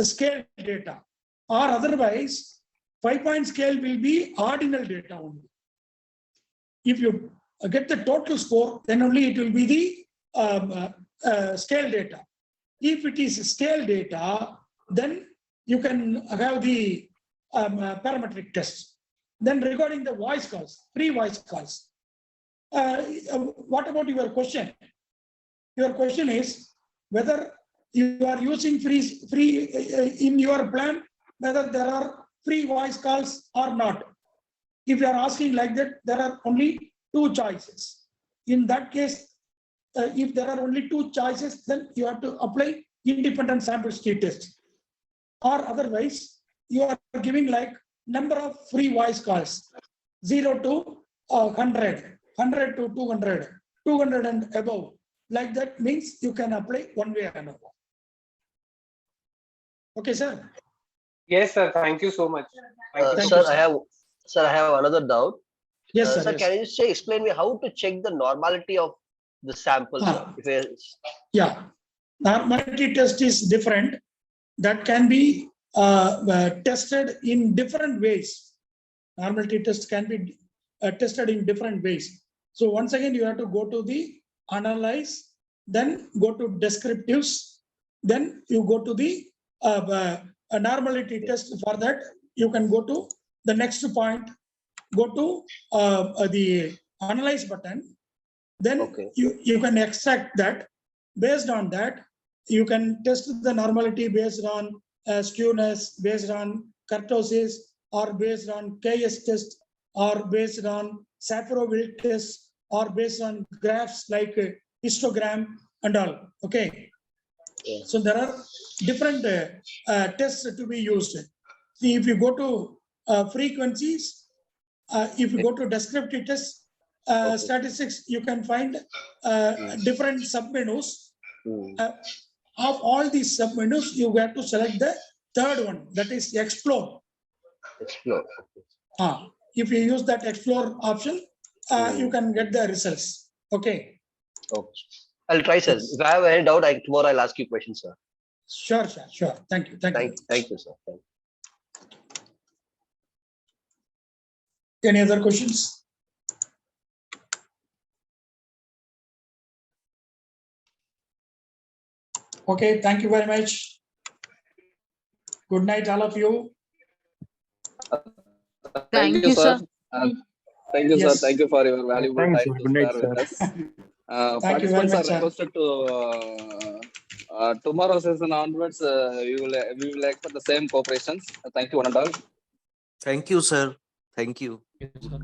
S2: scale data. Or otherwise, 5-point scale will be ordinal data only. If you get the total score, then only it will be the scale data. If it is scale data, then you can have the parametric test. Then regarding the voice calls, free voice calls, what about your question? Your question is whether you are using free in your plan, whether there are free voice calls or not. If you are asking like that, there are only 2 choices. In that case, if there are only 2 choices, then you have to apply independent sample t-test. Or otherwise, you are giving like number of free voice calls, 0 to 100, 100 to 200, 200 and above. Like that means you can apply one-way ANOVA. Okay, sir.
S3: Yes, sir. Thank you so much. Thank you so
S5: Sir,
S3: much.
S5: I have another doubt.
S2: Yes, sir.
S5: Sir,
S2: Yes.
S5: can you just explain me how to check the normality of the sample, sir?
S2: Yeah, normality test is different. That can be tested in different ways. Normality test can be tested in different ways. So once again, you have to go to the analyze, then go to descriptives, then you go to the normality test. For that, you can go to the next point, go to the analyze button. Then
S5: Okay.
S2: you can extract that. Based on that, you can test the normality based on skewness, based on kurtosis, or based on KS test, or based on Sapiro-Wheel test, or based on graphs like histogram and all. Okay.
S5: Yeah.
S2: So there are different tests to be used. See, if you go to frequencies, if you go to descriptive tests,
S5: Okay.
S2: statistics, you can find different submenus.
S5: Hmm.
S2: Of all these submenus, you have to select the third one, that is explore.
S5: Explore. Okay.
S2: If you use that explore option, you can get the results. Okay.
S5: Okay. I'll try, sir.
S2: Yes.
S5: If I have any doubt, tomorrow I'll ask you questions, sir.
S2: Sure. Thank you.
S5: Thank you, sir. Thank you.
S2: Any other questions? Okay, thank you very much. Good night, all of you.
S9: Thank you, sir. Thank you,
S2: Yes.
S9: sir. Thank you for your valuable
S8: Thanks,
S9: time
S8: sir.
S9: to
S8: Good night,
S9: spare with us.
S2: Thank you very
S9: Participants
S2: much,
S9: are
S2: sir.
S9: requested to tomorrow session onwards. We will expect the same cooperations. Thank you, one and all.
S10: Thank you, sir. Thank you.
S7: Yes, sir.